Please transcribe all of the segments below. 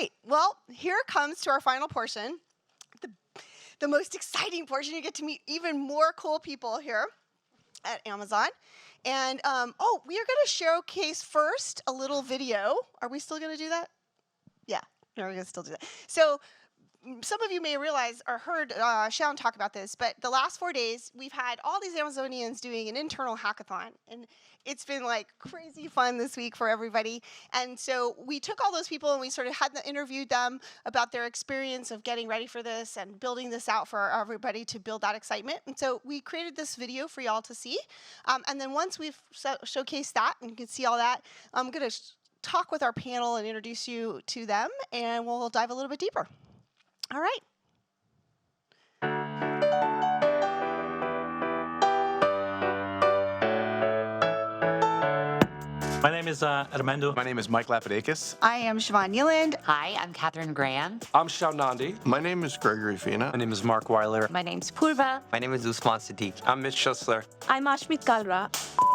right. Well, here comes to our final portion, the most exciting portion. You get to meet even more cool people here at Amazon. And, we are going to showcase first a little video. Are we still going to do that? Yeah, we're going to still do that. So some of you may realize or heard Shaun talk about this, but the last 4 days, we've had all these Amazonians doing an internal hackathon. And it's been like crazy fun this week for everybody. And so we took all those people and we sort of interviewed them about their experience of getting ready for this and building this out for everybody to build that excitement. And so we created this video for y'all to see. And then once we've showcased that and you can see all that, I'm going to talk with our panel and introduce you to them, and we'll dive a little bit deeper. All right. My name is Armando. My name is Mike Lapadakis. I am Siobhan Nealand. Hi, I'm Catherine Graham. I'm Shaun Nandi. My name is Gregory Fina. My name is Mark Weiler. My name's Purva. My name is Usman Siddiq. I'm Mitch Schussler. I'm Ashmit Kalra.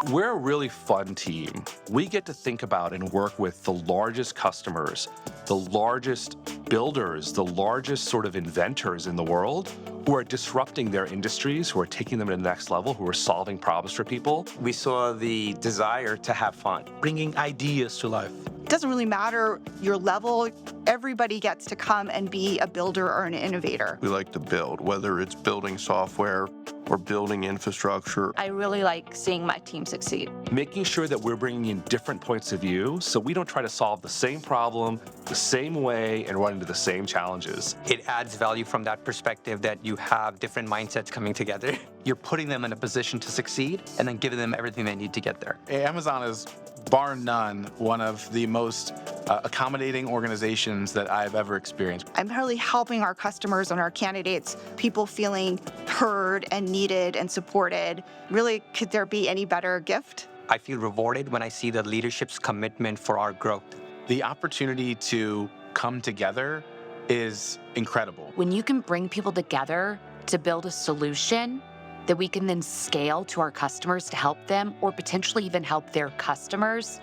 We're a really fun team. We get to think about and work with the largest customers, the largest builders, the largest sort of inventors in the world who are disrupting their industries, who are taking them to the next level, who are solving problems for people. We saw the desire to have fun. Bringing ideas to life. It doesn't really matter your level. Everybody gets to come and be a builder or an innovator. We like to build, whether it's building software or building infrastructure. I really like seeing my team succeed. Making sure that we're bringing in different points of view so we don't try to solve the same problem the same way and run into the same challenges. It adds value from that perspective that you have different mindsets coming together. You're putting them in a position to succeed and then giving them everything they need to get there. Amazon is, bar none, one of the most accommodating organizations that I've ever experienced. I'm really helping our customers and our candidates, people feeling heard and needed and supported. Really, could there be any better gift? I feel rewarded when I see the leadership's commitment for our growth. The opportunity to come together is incredible. When you can bring people together to build a solution that we can then scale to our customers to help them or potentially even help their customers,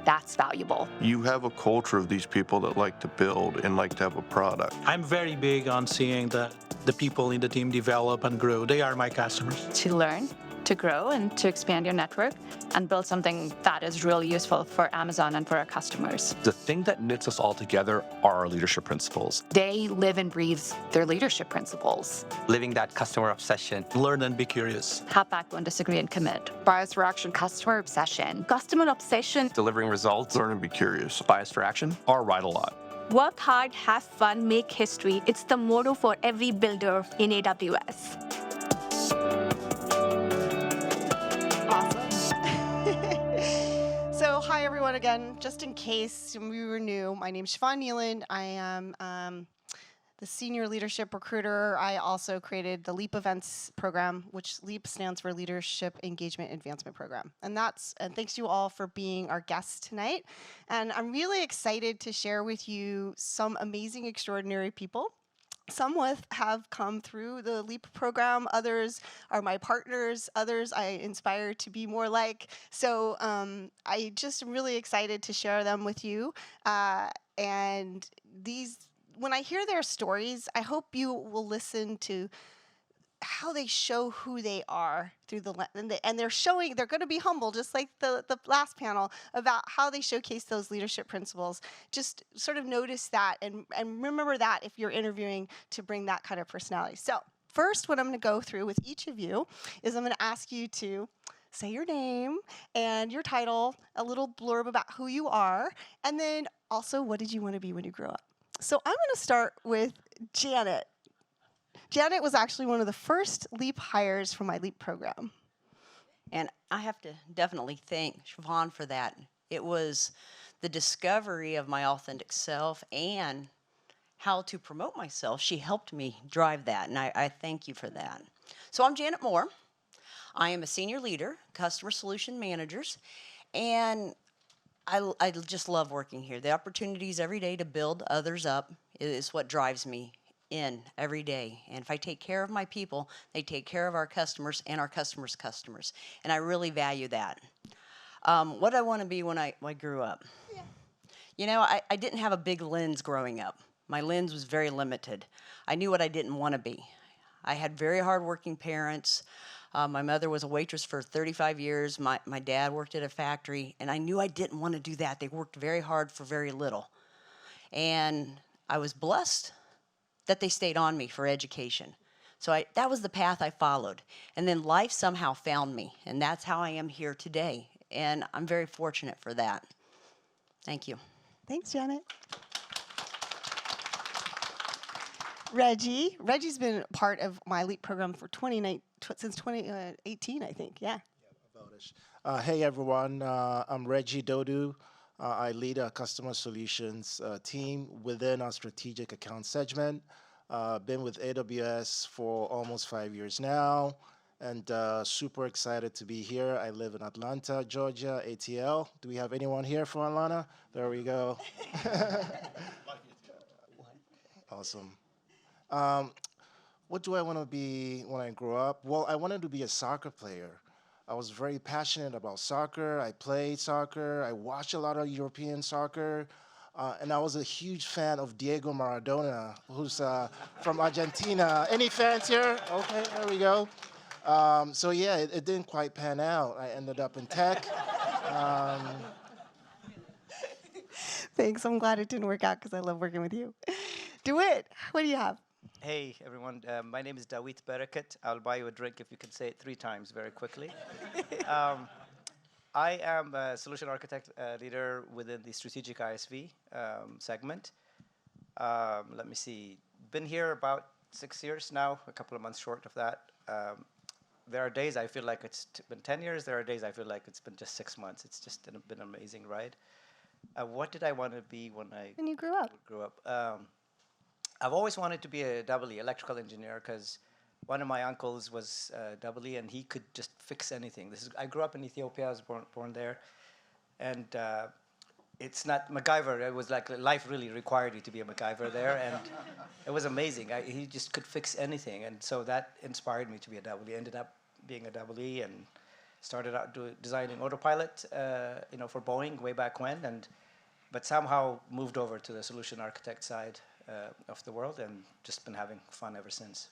that's valuable. You have a culture of these people that like to build and like to have a product. I'm very big on seeing the people in the team develop and grow. They are my customers. To learn, to grow, and to expand your network and build something that is really useful for Amazon and for our customers. The thing that knits us all together are our leadership principles. They live and breathe their leadership principles. Living that customer obsession. Learn and be curious. Have backbone, disagree, and commit. Bias for action. Customer obsession. Customer obsession. Delivering results. Learn and be curious. Bias for action, our ride a lot. Work hard, have fun, make history. It's the motto for every builder in AWS. So hi, everyone, again. Just in case some of you were new, my name's Siobhan Nealand. I am the senior leadership recruiter. I also created the LEAP events program, which LEAP stands for Leadership Engagement Advancement Program. And thanks to you all for being our guests tonight. And I'm really excited to share with you some amazing, extraordinary people. Some have come through the LEAP program. Others are my partners. Others I inspire to be more like. So I just am really excited to share them with you. And when I hear their stories, I hope you will listen to how they show who they are through and they're going to be humble, just like the last panel, about how they showcase those leadership principles. Just sort of notice that and remember that if you're interviewing, to bring that kind of personality. So first, what I'm going to go through with each of you is I'm going to ask you to say your name and your title, a little blurb about who you are, and then also what did you want to be when you grew up. So I'm going to start with Janet. Janet was actually one of the first LEAP hires for my LEAP program. And I have to definitely thank Siobhan for that. It was the discovery of my authentic self and how to promote myself. She helped me drive that, and I thank you for that. So I'm Janet Moore. I am a senior leader, customer solution managers, and I just love working here. The opportunities every day to build others up is what drives me in every day. And if I take care of my people, they take care of our customers and our customers' customers. And I really value that. What I want to be when I grew up. Yeah. You know, I didn't have a big lens growing up. My lens was very limited. I knew what I didn't want to be. I had very hardworking parents. My mother was a waitress for 35 years. My dad worked at a factory, and I knew I didn't want to do that. They worked very hard for very little. And I was blessed that they stayed on me for education. So that was the path I followed. And then life somehow found me, and that's how I am here today. And I'm very fortunate for that. Thank you. Thanks, Janet. Reggie's been part of my LEAP program for since 2018, I think. Yeah. Hey everyone, I'm Reggie Dodu. I lead our customer solutions team within our strategic account segment. Been with AWS for almost 5 years now, and super excited to be here. I live in Atlanta, Georgia, ATL. Do we have anyone here from Atlanta? There we go. Awesome. What do I want to be when I grow up? Well, I wanted to be a soccer player. I was very passionate about soccer. I played soccer. I watched a lot of European soccer. And I was a huge fan of Diego Maradona, who's from Argentina. Any fans here? Okay, there we go. So yeah, it didn't quite pan out. I ended up in tech. Thanks. I'm glad it didn't work out because I love working with you. DeWitt, what do you have? Hey, everyone. My name is Dawit Barakat. I'll buy you a drink if you can say it 3 times very quickly. I am a solution architect leader within the strategic ISV segment. Let me see. Been here about 6 years now, a couple of months short of that. There are days I feel like it's been 10 years. There are days I feel like it's been just 6 months. It's just been an amazing ride. What did I want to be when you grew up? I've always wanted to be a EE, electrical engineer, because one of my uncles was EE, and he could just fix anything. I grew up in Ethiopia. I was born there, and it's not MacGyver. It was like life really required you to be a MacGyver there, and it was amazing. He just could fix anything, and so that inspired me to be a EE. Ended up being a EE, and started out designing autopilot, for Boeing way back when, but somehow moved over to the solution architect side of the world, and just been having fun ever since.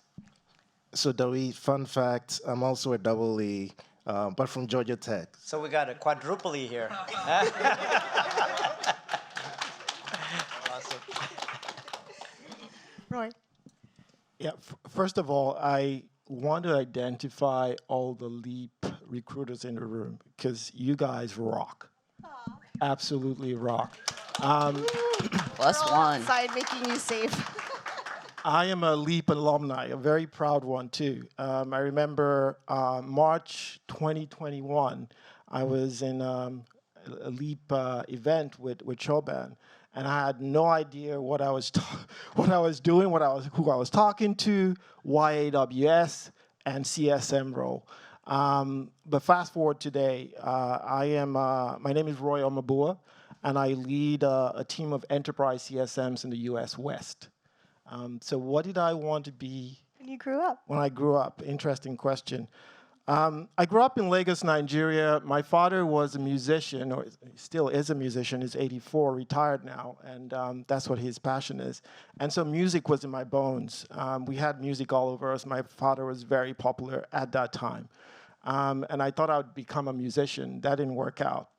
So Dawit, fun fact, I'm also a EE, but from Georgia Tech. So we got a quadruple E here. Awesome. Roy. Yeah, first of all, I want to identify all the LEAP recruiters in the room, because you guys rock. Aww. Absolutely rock. Plus one. Outside making you safe. I am a LEAP alumni, a very proud one too. I remember March 2021, I was in a LEAP event with Choban, and I had no idea what I was doing, who I was talking to, why AWS, and CSM role. But fast forward today, my name is Roy Omabua, and I lead a team of enterprise CSMs in the US West. So what did I want to be when you grew up? When I grew up, interesting question. I grew up in Lagos, Nigeria. My father was a musician, or still is a musician. He's 84, retired now, and that's what his passion is. And so music was in my bones. We had music all over us. My father was very popular at that time. And I thought I would become a musician. That didn't work out.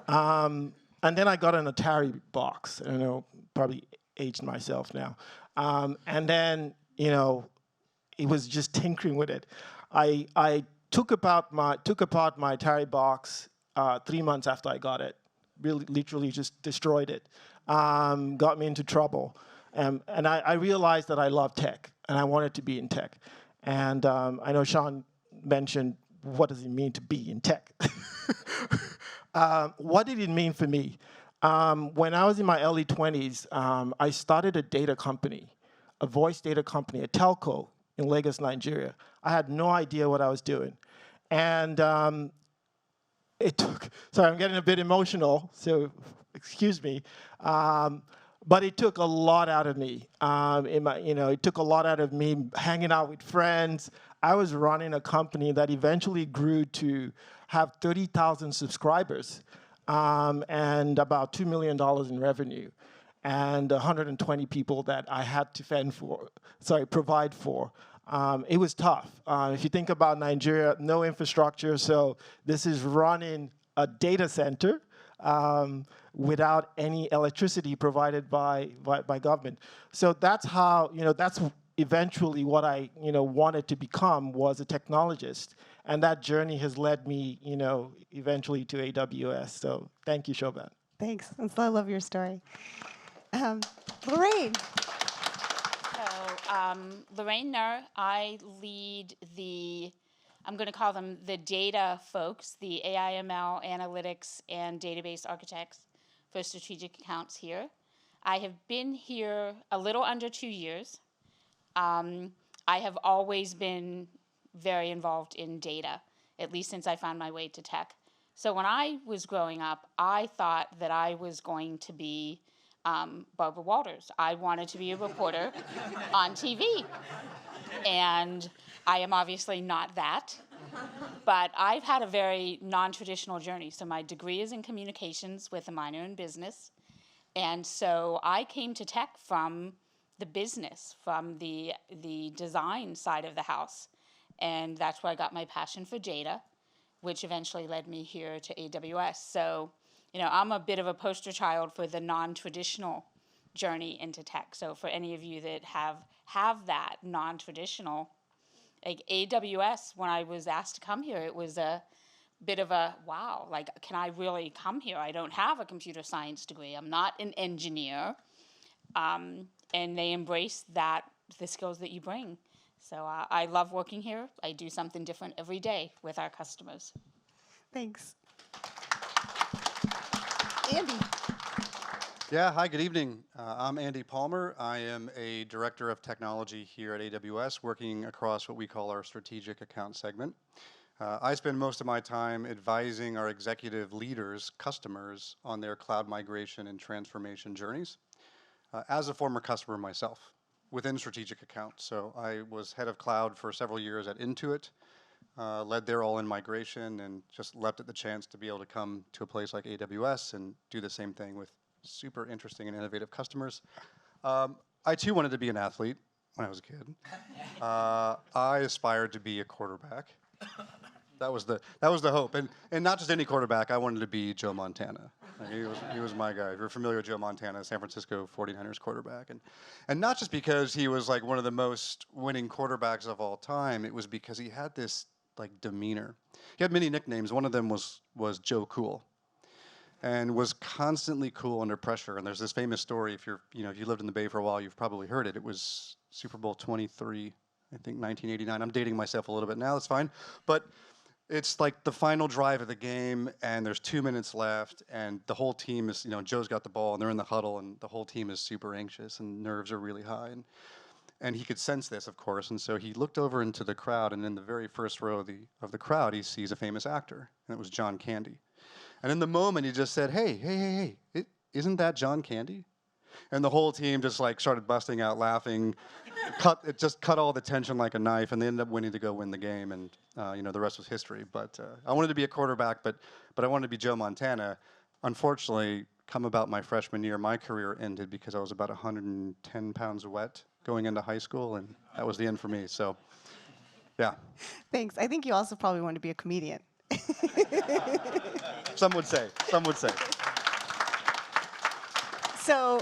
And then I got an Atari box. Probably aged myself now. And then, it was just tinkering with it. I took apart my Atari box 3 months after I got it. Really, literally just destroyed it. Got me into trouble. And I realized that I love tech, and I wanted to be in tech. And I know Sean mentioned, what does it mean to be in tech? What did it mean for me? When I was in my early 20s, I started a data company, a voice data company, a telco in Lagos, Nigeria. I had no idea what I was doing. And it took, sorry, I'm getting a bit emotional, so excuse me. But it took a lot out of me. It took a lot out of me hanging out with friends. I was running a company that eventually grew to have 30,000 subscribers. and about $2 million in revenue, and 120 people that I had to provide for. It was tough. If you think about Nigeria, no infrastructure, so this is running a data center without any electricity provided by government. So that's how, that's eventually what I, wanted to become, was a technologist. And that journey has led me, eventually to AWS. So thank you, Chauvin. Thanks. I love your story. Lorraine. So, Lorraine Nur, I lead I'm going to call them the data folks, the AI, ML, analytics, and database architects for strategic accounts here. I have been here a little under 2 years. I have always been very involved in data, at least since I found my way to tech. So when I was growing up, I thought that I was going to be Barbara Walters. I wanted to be a reporter on TV. And I am obviously not that. But I've had a very non-traditional journey. So my degree is in communications with a minor in business. And so I came to tech from the business, from the design side of the house. And that's where I got my passion for data, which eventually led me here to AWS. So, I'm a bit of a poster child for the non-traditional journey into tech. So for any of you that have that non-traditional, like AWS, when I was asked to come here, it was a bit of a, wow, like, can I really come here? I don't have a computer science degree. I'm not an engineer. And they embrace the skills that you bring. So I love working here. I do something different every day with our customers. Thanks. Andy. Yeah, hi, good evening. I'm Andy Palmer. I am a director of technology here at AWS, working across what we call our strategic account segment. I spend most of my time advising our executive leaders, customers, on their cloud migration and transformation journeys. As a former customer myself, within strategic accounts. So I was head of cloud for several years at Intuit, led their all-in migration, and just leapt at the chance to be able to come to a place like AWS and do the same thing with super interesting and innovative customers. I too wanted to be an athlete when I was a kid. I aspired to be a quarterback. That was the hope, and not just any quarterback. I wanted to be Joe Montana. Like, he was my guy. If you're familiar with Joe Montana, San Francisco 49ers quarterback, and not just because he was like one of the most winning quarterbacks of all time. It was because he had this like demeanor. He had many nicknames. One of them was Joe Cool, and was constantly cool under pressure. And there's this famous story. If you lived in the Bay for a while, you've probably heard it. It was Super Bowl 23, I think 1989. I'm dating myself a little bit now. That's fine, but it's like the final drive of the game, and there's 2 minutes left, and the whole team is, Joe's got the ball, and they're in the huddle, and the whole team is super anxious, and nerves are really high. And he could sense this, of course, and so he looked over into the crowd, and in the very first row of the crowd, he sees a famous actor, and it was John Candy. And in the moment, he just said, hey, isn't that John Candy? And the whole team just like started busting out laughing. It just cut all the tension like a knife, and they ended up winning to go win the game, and the rest was history. But I wanted to be a quarterback, but I wanted to be Joe Montana. Unfortunately, come about my freshman year, my career ended because I was about 110 pounds wet going into high school, and that was the end for me. So, yeah. Thanks. I think you also probably want to be a comedian. Some would say. So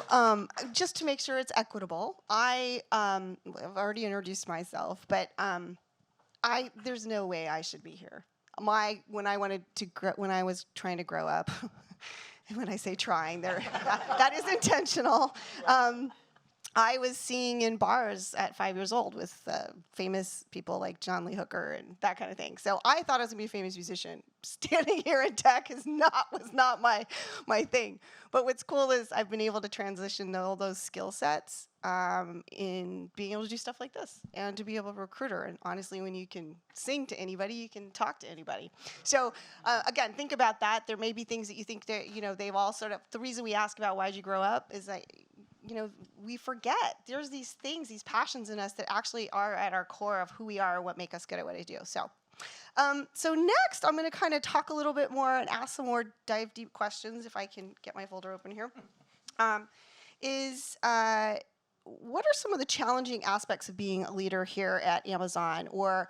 just to make sure it's equitable, I've already introduced myself, but there's no way I should be here. When I was trying to grow up, and when I say trying, that is intentional. I was singing in bars at 5 years old with famous people like John Lee Hooker and that kind of thing. So I thought I was gonna be a famous musician. Standing here in tech was not my thing. But what's cool is I've been able to transition all those skill sets in being able to do stuff like this and to be able to recruiter. And honestly, when you can sing to anybody, you can talk to anybody. So again, think about that. There may be things that you think that they've all sort of. The reason we ask about why'd you grow up is that we forget there's these things, these passions in us that actually are at our core of who we are and what make us good at what I do. So next, I'm going to kind of talk a little bit more and ask some more dive deep questions, if I can get my folder open here. What are some of the challenging aspects of being a leader here at Amazon, or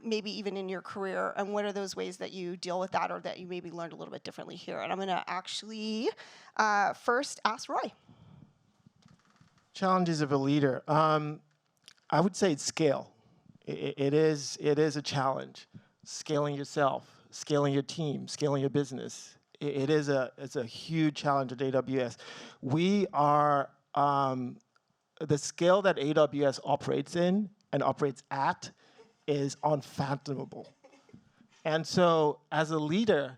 maybe even in your career, and what are those ways that you deal with that, or that you maybe learned a little bit differently here? And I'm going to actually first ask Roy. Challenges of a leader. I would say it's scale. It is a challenge. Scaling yourself, scaling your team, scaling your business. It's a huge challenge at AWS. We are the scale that AWS operates in and operates at is unfathomable. And so as a leader,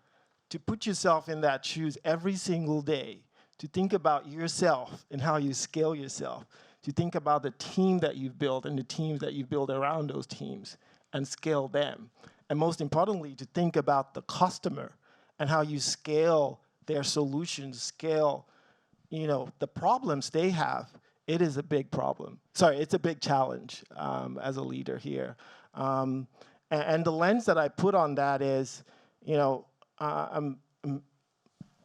to put yourself in that shoes every single day, to think about yourself and how you scale yourself, to think about the team that you've built and the teams that you've built around those teams and scale them. And most importantly, to think about the customer and how you scale their solutions, scale, the problems they have. It is a big problem. Sorry, it's a big challenge as a leader here. And the lens that I put on that is, I'm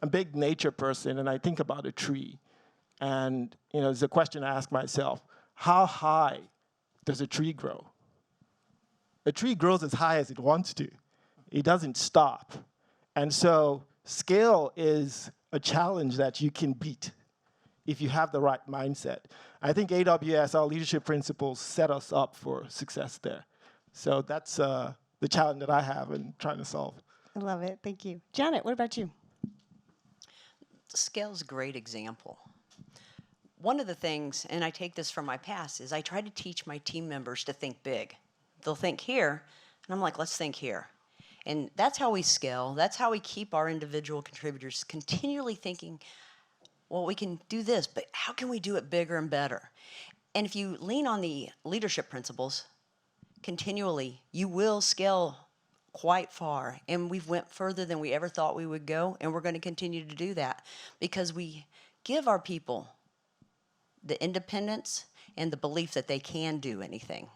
a big nature person, and I think about a tree. And there's a question I ask myself: how high does a tree grow? A tree grows as high as it wants to. It doesn't stop. And so scale is a challenge that you can beat if you have the right mindset. I think AWS, our leadership principles, set us up for success there. So that's the challenge that I have in trying to solve. I love it. Thank you. Janet, what about you? Scale's a great example. One of the things, and I take this from my past, is I try to teach my team members to think big. They'll think here, and I'm like, let's think here. And that's how we scale. That's how we keep our individual contributors continually thinking, well, we can do this, but how can we do it bigger and better? And if you lean on the leadership principles continually, you will scale quite far. And we've went further than we ever thought we would go, and we're going to continue to do that because we give our people the independence and the belief that they can do anything.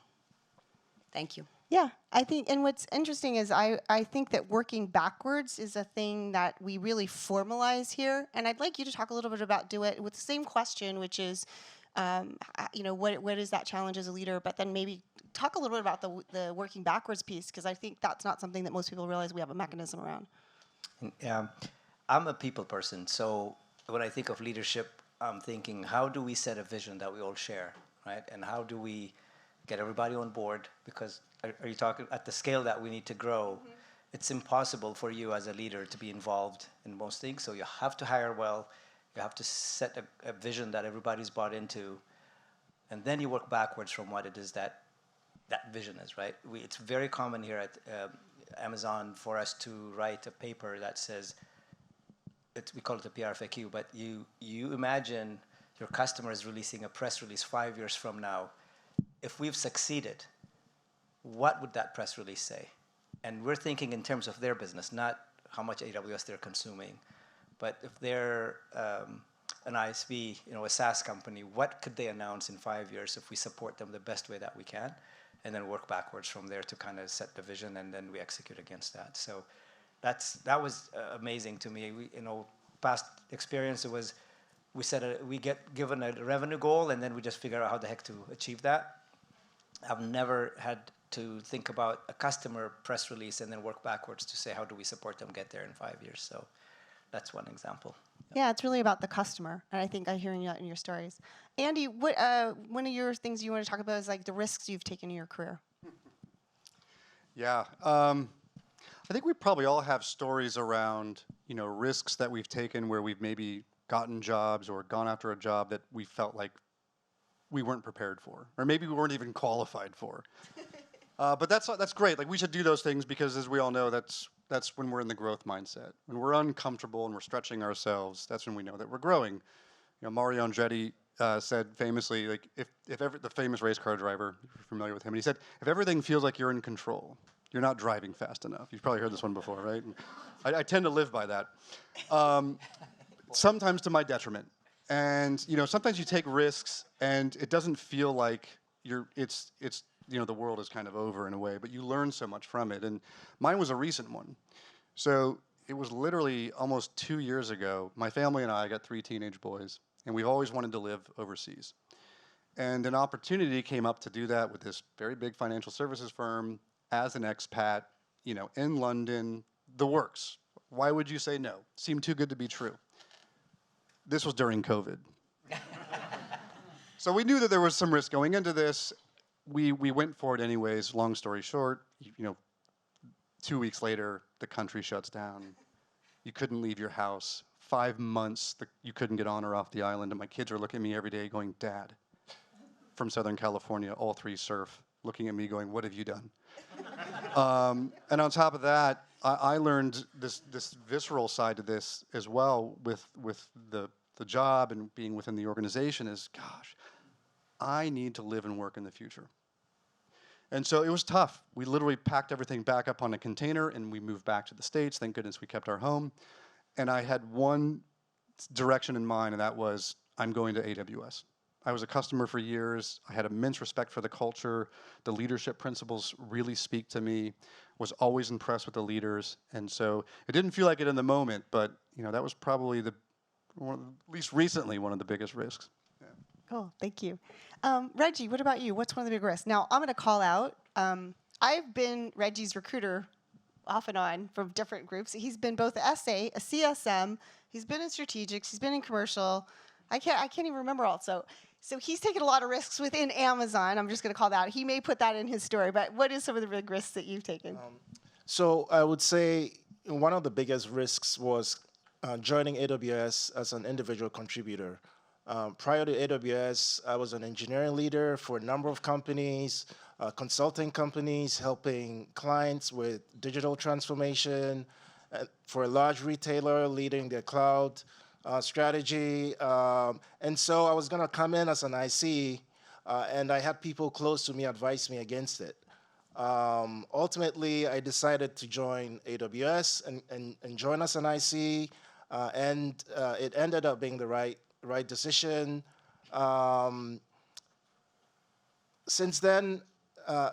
Thank you. Yeah, I think, and what's interesting is I think that working backwards is a thing that we really formalize here. And I'd like you to talk a little bit about do it with the same question, which is, what is that challenge as a leader? But then maybe talk a little bit about the working backwards piece, because I think that's not something that most people realize we have a mechanism around. I'm a people person, so when I think of leadership, I'm thinking, how do we set a vision that we all share, right? And how do we get everybody on board? Because are you talking at the scale that we need to grow? Mm-hmm. It's impossible for you as a leader to be involved in most things. So you have to hire well. You have to set a vision that everybody's bought into, and then you work backwards from what it is that vision is, right? It's very common here at Amazon for us to write a paper that says, we call it a PRFAQ, but you imagine your customer is releasing a press release 5 years from now. If we've succeeded, what would that press release say? And we're thinking in terms of their business, not how much AWS they're consuming. But if they're an ISV, a SaaS company, what could they announce in 5 years if we support them the best way that we can? And then work backwards from there to kind of set the vision, and then we execute against that. So that was amazing to me. Past experience, it was we get given a revenue goal, and then we just figure out how the heck to achieve that. I've never had to think about a customer press release and then work backwards to say, how do we support them get there in 5 years? So that's one example. Yeah, it's really about the customer, and I think I'm hearing that in your stories. Andy, what one of your things you want to talk about is like the risks you've taken in your career. Yeah, I think we probably all have stories around risks that we've taken where we've maybe gotten jobs or gone after a job that we felt like we weren't prepared for, or maybe we weren't even qualified for. But that's great. Like, we should do those things because, as we all know, that's when we're in the growth mindset. When we're uncomfortable and we're stretching ourselves, that's when we know that we're growing. Mario Andretti said famously, like, the famous race car driver, if you're familiar with him, and he said, if everything feels like you're in control, you're not driving fast enough. You've probably heard this one before, right? I tend to live by that. Sometimes to my detriment. And sometimes you take risks, and it doesn't feel like it's the world is kind of over in a way, but you learn so much from it. And mine was a recent one. So it was literally almost 2 years ago. My family and I got 3 teenage boys, and we've always wanted to live overseas. And an opportunity came up to do that with this very big financial services firm as an expat, in London, the works. Why would you say no? Seemed too good to be true. This was during COVID. So we knew that there was some risk going into this. We went for it anyways. Long story short, 2 weeks later, the country shuts down. You couldn't leave your house. 5 months, you couldn't get on or off the island. And my kids are looking at me every day going, Dad, from Southern California, all 3 surf, looking at me going, what have you done? And on top of that, I learned this visceral side to this as well with the job and being within the organization is, gosh, I need to live and work in the future. And so it was tough. We literally packed everything back up on a container and we moved back to the States. Thank goodness we kept our home. And I had one direction in mind, and that was, I'm going to AWS. I was a customer for years. I had immense respect for the culture. The leadership principles really speak to me. Was always impressed with the leaders. And so it didn't feel like it in the moment, but that was probably at least recently, one of the biggest risks. Yeah. Cool, thank you. Reggie, what about you? What's one of the big risks? Now, I'm going to call out. I've been Reggie's recruiter off and on from different groups. He's been both a SA, a CSM. He's been in strategics. He's been in commercial. I can't even remember all. So he's taken a lot of risks within Amazon. I'm just going to call that out. He may put that in his story, but what is some of the big risks that you've taken? So I would say one of the biggest risks was joining AWS as an individual contributor. Prior to AWS, I was an engineering leader for a number of companies, consulting companies, helping clients with digital transformation. For a large retailer, leading their cloud strategy. And so I was going to come in as an IC, and I had people close to me advise me against it. Ultimately, I decided to join AWS and join as an IC, and it ended up being the right decision. Since then,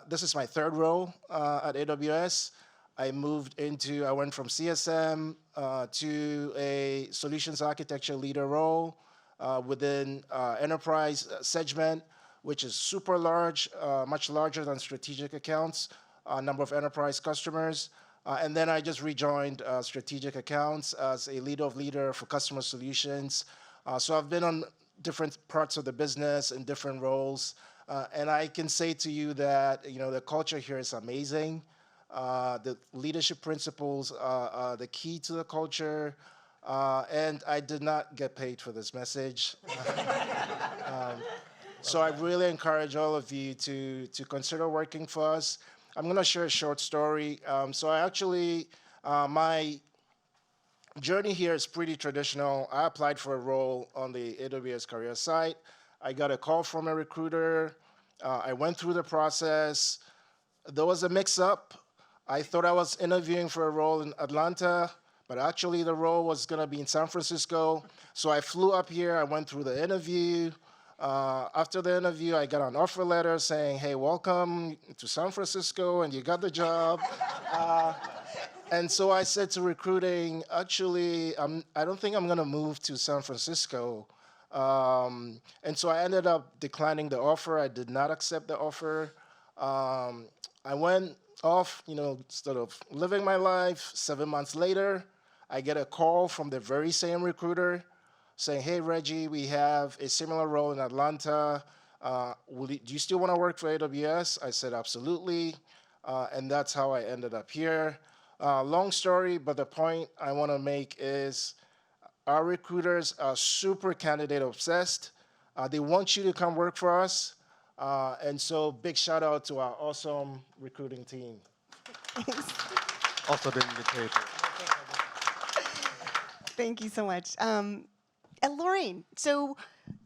this is my 3rd role at AWS. I went from CSM to a solutions architecture leader role within enterprise segment, which is super large, much larger than strategic accounts, number of enterprise customers. And then I just rejoined strategic accounts as a leader for customer solutions. So I've been on different parts of the business in different roles. And I can say to you that the culture here is amazing. The leadership principles are the key to the culture. And I did not get paid for this message. So I really encourage all of you to consider working for us. I'm going to share a short story. So I actually, my journey here is pretty traditional. I applied for a role on the AWS career site. I got a call from a recruiter. I went through the process. There was a mix-up. I thought I was interviewing for a role in Atlanta, but actually the role was going to be in San Francisco. So I flew up here. I went through the interview. After the interview, I got an offer letter saying, hey, welcome to San Francisco, and you got the job. And so I said to recruiting, actually, I don't think I'm going to move to San Francisco. And so I ended up declining the offer. I did not accept the offer. I went off, sort of living my life. 7 months later, I get a call from the very same recruiter saying, hey, Reggie, we have a similar role in Atlanta. Do you still want to work for AWS? I said, absolutely. And that's how I ended up here. Long story, but the point I want to make is our recruiters are super candidate obsessed. They want you to come work for us. And so big shout out to our awesome recruiting team. Also didn't get paid for it. Thank you so much. And Lorraine, so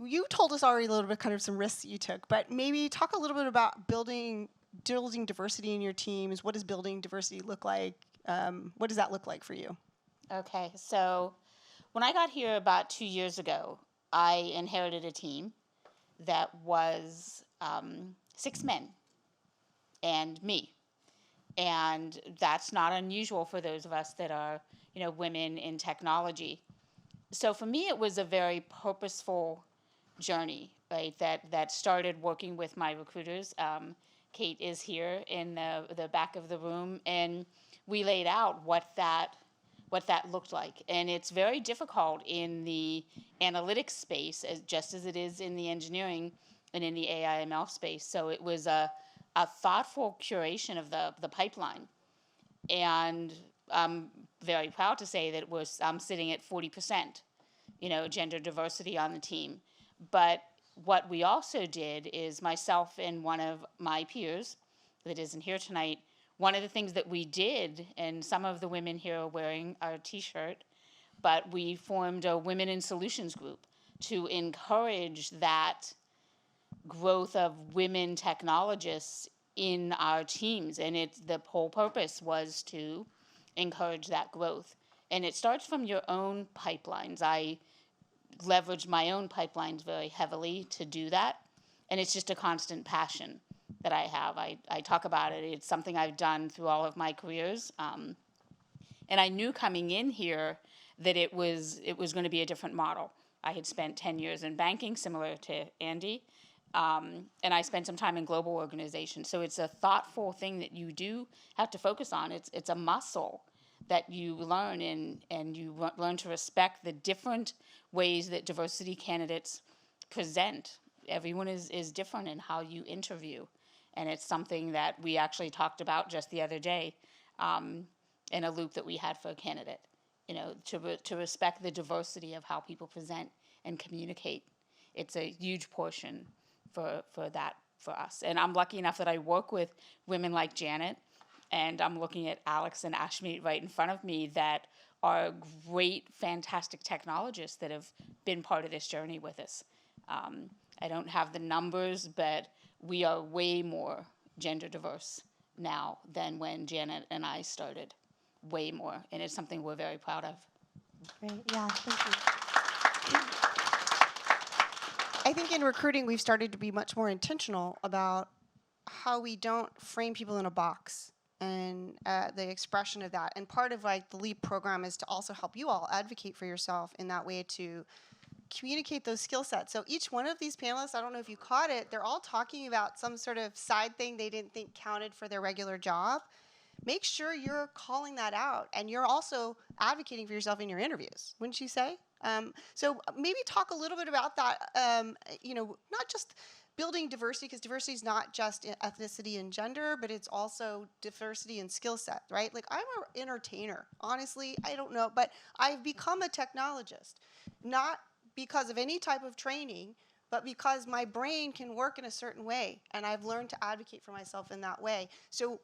you told us already a little bit kind of some risks that you took, but maybe talk a little bit about building diversity in your teams. What does building diversity look like? What does that look like for you? Okay, so when I got here about 2 years ago, I inherited a team that was 6 men and me. And that's not unusual for those of us that are, women in technology. So for me, it was a very purposeful journey, right? That started working with my recruiters. Kate is here in the back of the room, and we laid out what that looked like. And it's very difficult in the analytics space, just as it is in the engineering and in the AI/ML space. So it was a thoughtful curation of the pipeline. And I'm very proud to say that I'm sitting at 40%, gender diversity on the team. But what we also did is myself and one of my peers that isn't here tonight, one of the things that we did, and some of the women here are wearing our t-shirt, but we formed a Women in Solutions group to encourage that growth of women technologists in our teams. And the whole purpose was to encourage that growth. And it starts from your own pipelines. I leverage my own pipelines very heavily to do that. And it's just a constant passion that I have. I talk about it. It's something I've done through all of my careers. And I knew coming in here that it was going to be a different model. I had spent 10 years in banking, similar to Andy, and I spent some time in global organizations. So it's a thoughtful thing that you do have to focus on. It's a muscle that you learn, and you learn to respect the different ways that diversity candidates present. Everyone is different in how you interview. And it's something that we actually talked about just the other day in a loop that we had for a candidate, to respect the diversity of how people present and communicate. It's a huge portion for that for us. And I'm lucky enough that I work with women like Janet, and I'm looking at Alex and Ashmeet right in front of me that are great, fantastic technologists that have been part of this journey with us. I don't have the numbers, but we are way more gender diverse now than when Janet and I started. Way more. And it's something we're very proud of. Great. Yeah, thank you. I think in recruiting, we've started to be much more intentional about how we don't frame people in a box and the expression of that. And part of the LEAP program is to also help you all advocate for yourself in that way to communicate those skill sets. So each one of these panelists, I don't know if you caught it, they're all talking about some sort of side thing they didn't think counted for their regular job. Make sure you're calling that out, and you're also advocating for yourself in your interviews, wouldn't you say? So maybe talk a little bit about that, not just building diversity, because diversity is not just ethnicity and gender, but it's also diversity and skill set, right? Like, I'm an entertainer. Honestly, I don't know, but I've become a technologist, not because of any type of training, but because my brain can work in a certain way, and I've learned to advocate for myself in that way. So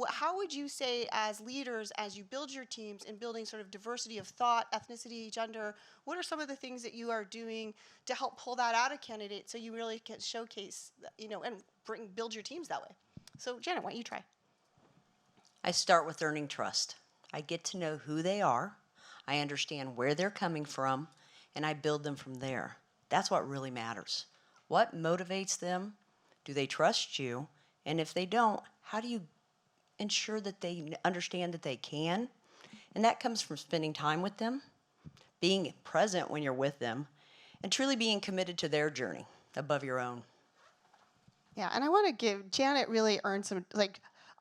how would you say, as leaders, as you build your teams in building sort of diversity of thought, ethnicity, gender, what are some of the things that you are doing to help pull that out of candidates so you really can showcase, and build your teams that way? So Janet, why don't you try? I start with earning trust. I get to know who they are, I understand where they're coming from, and I build them from there. That's what really matters. What motivates them? Do they trust you? And if they don't, how do you ensure that they understand that they can? And that comes from spending time with them, being present when you're with them, and truly being committed to their journey above your own. Yeah, and I want to give Janet really earned some,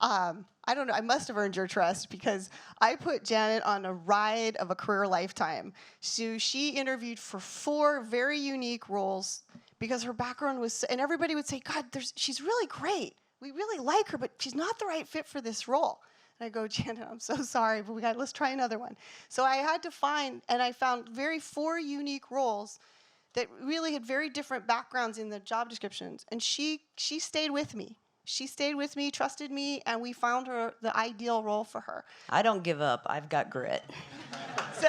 I don't know, I must have earned your trust because I put Janet on a ride of a career lifetime. So she interviewed for 4 very unique roles because her background was, and everybody would say, God, she's really great. We really like her, but she's not the right fit for this role. And I go, Janet, I'm so sorry, but let's try another one. So I had to find, and I found 4 unique roles that really had very different backgrounds in the job descriptions. And she stayed with me. She stayed with me, trusted me, and we found her the ideal role for her. I don't give up. I've got grit. So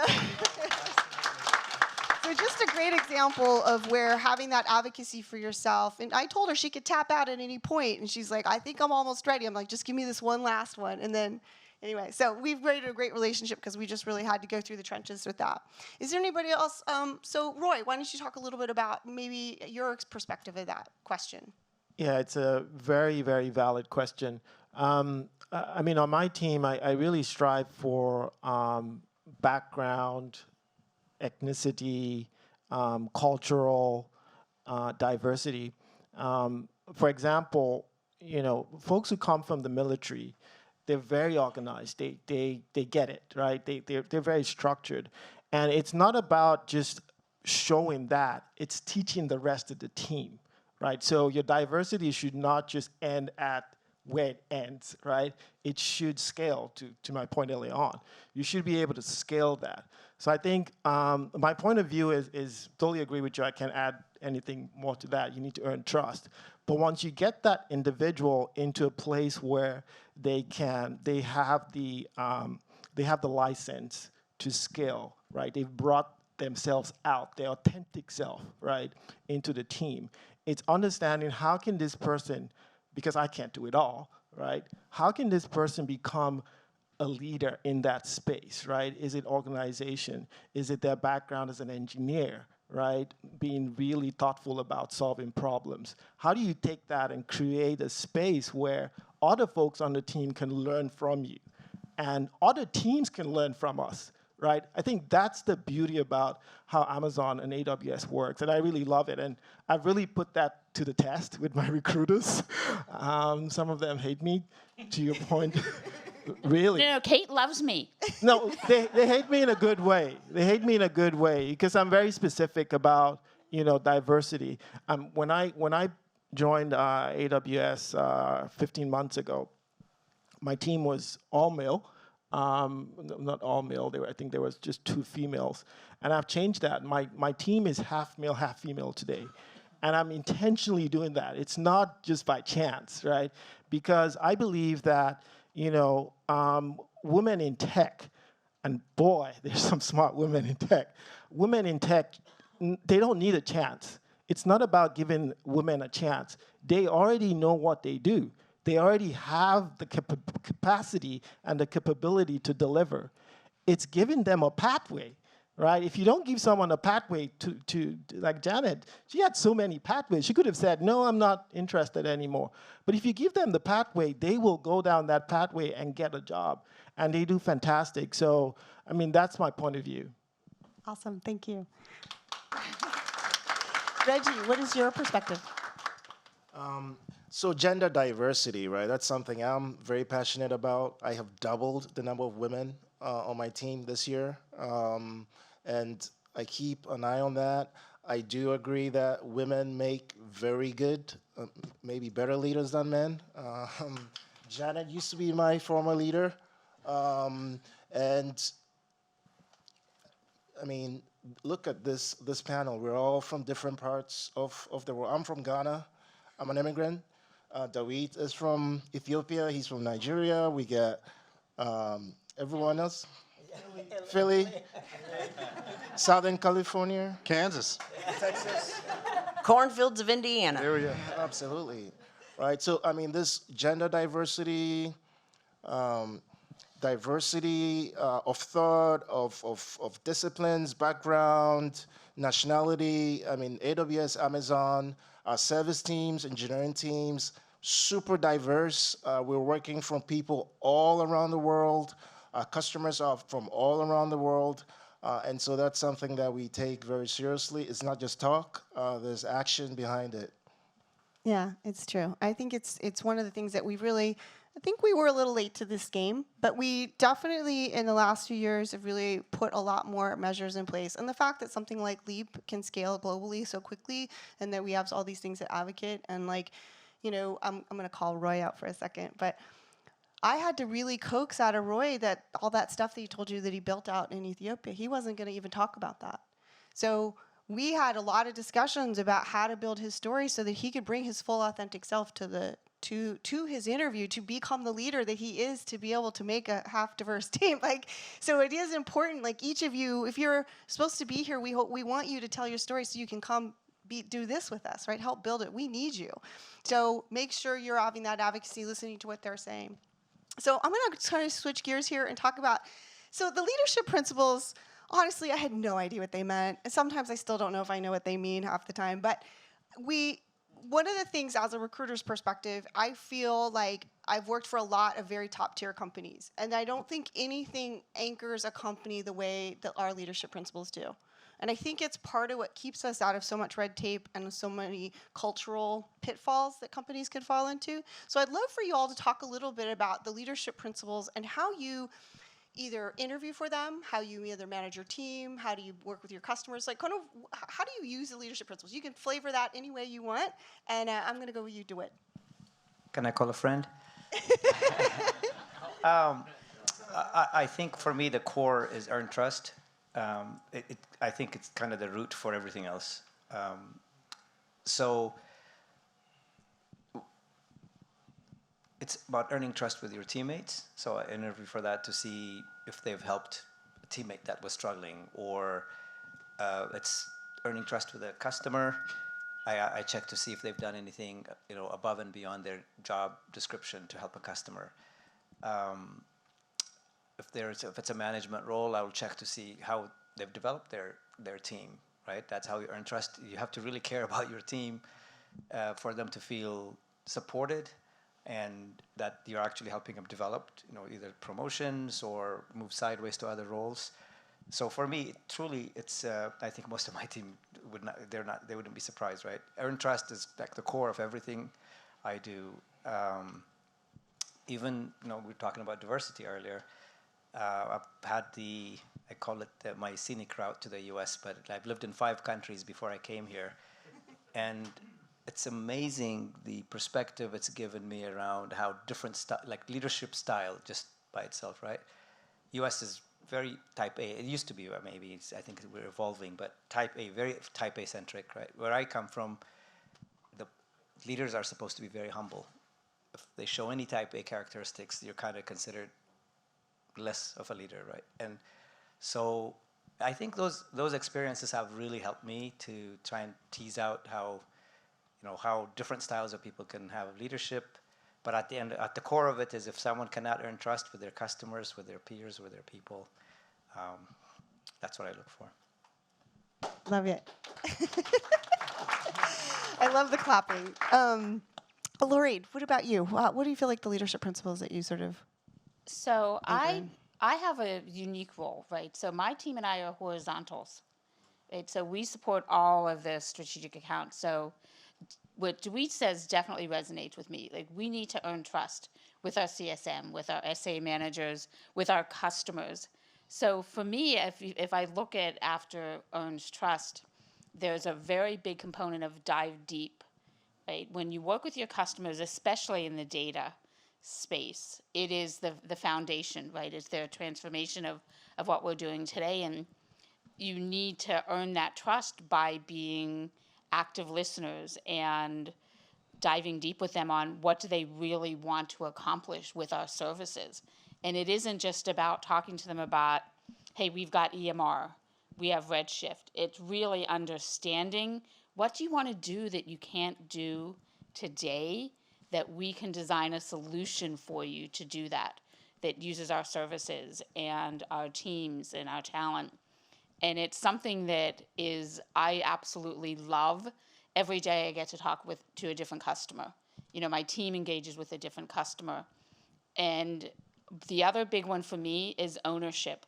just a great example of where having that advocacy for yourself, and I told her she could tap out at any point, and she's like, I think I'm almost ready. I'm like, just give me this one last one, and then Anyway, so we've created a great relationship because we just really had to go through the trenches with that. Is there anybody else? So Roy, why don't you talk a little bit about maybe your perspective of that question? Yeah, it's a very, very valid question. I mean, on my team, I really strive for background, ethnicity, cultural diversity. For example, folks who come from the military, they're very organized. They get it, right? They're very structured. And it's not about just showing that, it's teaching the rest of the team, right? So your diversity should not just end at where it ends, right? It should scale, to my point earlier on. You should be able to scale that. So I think my point of view is totally agree with you. I can't add anything more to that. You need to earn trust. But once you get that individual into a place where they have the license to scale, right? They've brought themselves out, their authentic self, right, into the team. It's understanding how can this person, because I can't do it all, right? How can this person become a leader in that space, right? Is it organization? Is it their background as an engineer, right? Being really thoughtful about solving problems. How do you take that and create a space where other folks on the team can learn from you and other teams can learn from us, right? I think that's the beauty about how Amazon and AWS works, and I really love it. And I've really put that to the test with my recruiters. Some of them hate me, to your point. Really? No, Kate loves me. No, they hate me in a good way. They hate me in a good way because I'm very specific about diversity. When I joined AWS 15 months ago, my team was all male. Not all male. I think there was just 2 females, and I've changed that. My team is half male, half female today, and I'm intentionally doing that. It's not just by chance, right? Because I believe that women in tech, and boy, there's some smart women in tech. Women in tech, they don't need a chance. It's not about giving women a chance. They already know what they do. They already have the capacity and the capability to deliver. It's giving them a pathway, right? If you don't give someone a pathway to like Janet, she had so many pathways. She could have said, no, I'm not interested anymore. But if you give them the pathway, they will go down that pathway and get a job. And they do fantastic. So, I mean, that's my point of view. Awesome, thank you. Reggie, what is your perspective? So gender diversity, right? That's something I'm very passionate about. I have doubled the number of women on my team this year, and I keep an eye on that. I do agree that women make very good, maybe better leaders than men. Janet used to be my former leader, and I mean, look at this panel. We're all from different parts of the world. I'm from Ghana. I'm an immigrant. Dawit is from Ethiopia. He's from Nigeria. We got everyone else. Philly. Southern California. Kansas. Texas. Cornfields of Indiana. There we go. Absolutely. Right. So, I mean, this gender diversity, diversity of thought, of disciplines, background, nationality. I mean, AWS, Amazon, our service teams, engineering teams, super diverse. We're working from people all around the world. Our customers are from all around the world. And so that's something that we take very seriously. It's not just talk, there's action behind it. Yeah, it's true. I think it's one of the things that we really, I think we were a little late to this game, but we definitely in the last few years have really put a lot more measures in place. And the fact that something like Leap can scale globally so quickly, and that we have all these things that advocate, and like, I'm going to call Roy out for a second, but I had to really coax out of Roy that all that stuff that he told you that he built out in Ethiopia, he wasn't going to even talk about that. So we had a lot of discussions about how to build his story so that he could bring his full authentic self to his interview, to become the leader that he is, to be able to make a half diverse team. So it is important, like each of you, if you're supposed to be here, we want you to tell your story so you can come do this with us, right? Help build it. We need you. So make sure you're having that advocacy, listening to what they're saying. So I'm going to kind of switch gears here and talk about, so the leadership principles, honestly, I had no idea what they meant. And sometimes I still don't know if I know what they mean half the time. But one of the things as a recruiter's perspective, I feel like I've worked for a lot of very top tier companies. And I don't think anything anchors a company the way that our leadership principles do. And I think it's part of what keeps us out of so much red tape and so many cultural pitfalls that companies could fall into. So I'd love for you all to talk a little bit about the leadership principles and how you either interview for them, how you either manage your team, how do you work with your customers, like kind of how do you use the leadership principles? You can flavor that any way you want, and I'm going to go with you, DeWitt. Can I call a friend? I think for me the core is earn trust. I think it's kind of the root for everything else. So it's about earning trust with your teammates. So I interview for that to see if they've helped a teammate that was struggling, or it's earning trust with a customer. I check to see if they've done anything, above and beyond their job description to help a customer. If it's a management role, I will check to see how they've developed their team. Right, that's how you earn trust. You have to really care about your team for them to feel supported, and that you're actually helping them develop, either promotions or move sideways to other roles. So for me, truly, it's. I think most of my team they wouldn't be surprised, right? Earn trust is like the core of everything I do. Even we were talking about diversity earlier. I've had I call it my scenic route to the U.S., but I've lived in 5 countries before I came here, and it's amazing the perspective it's given me around how different like leadership style just by itself, right? U.S. is very type A. It used to be, maybe I think we're evolving, but type A, very type A centric, right? Where I come from, the leaders are supposed to be very humble. If they show any type A characteristics, you're kind of considered less of a leader, right? And so I think those experiences have really helped me to try and tease out how different styles of people can have leadership. But at the core of it is, if someone cannot earn trust with their customers, with their peers, with their people, that's what I look for. Love it. I love the clapping. Lorraine, what about you? What do you feel like the leadership principles that you sort of? So I have a unique role, right? So my team and I are horizontals, right? So we support all of the strategic accounts. So what DeWitt says definitely resonates with me. Like, we need to earn trust with our CSM, with our SA managers, with our customers. So for me, if I look at after earns trust, there's a very big component of dive deep, right? When you work with your customers, especially in the data space, it is the foundation, right? It's their transformation of what we're doing today. And you need to earn that trust by being active listeners and diving deep with them on what do they really want to accomplish with our services. And it isn't just about talking to them about, hey, we've got EMR, we have Redshift. It's really understanding, what do you want to do that you can't do today, that we can design a solution for you to do that uses our services and our teams and our talent. And it's something that I absolutely love. Every day I get to talk to a different customer. My team engages with a different customer. And the other big one for me is ownership.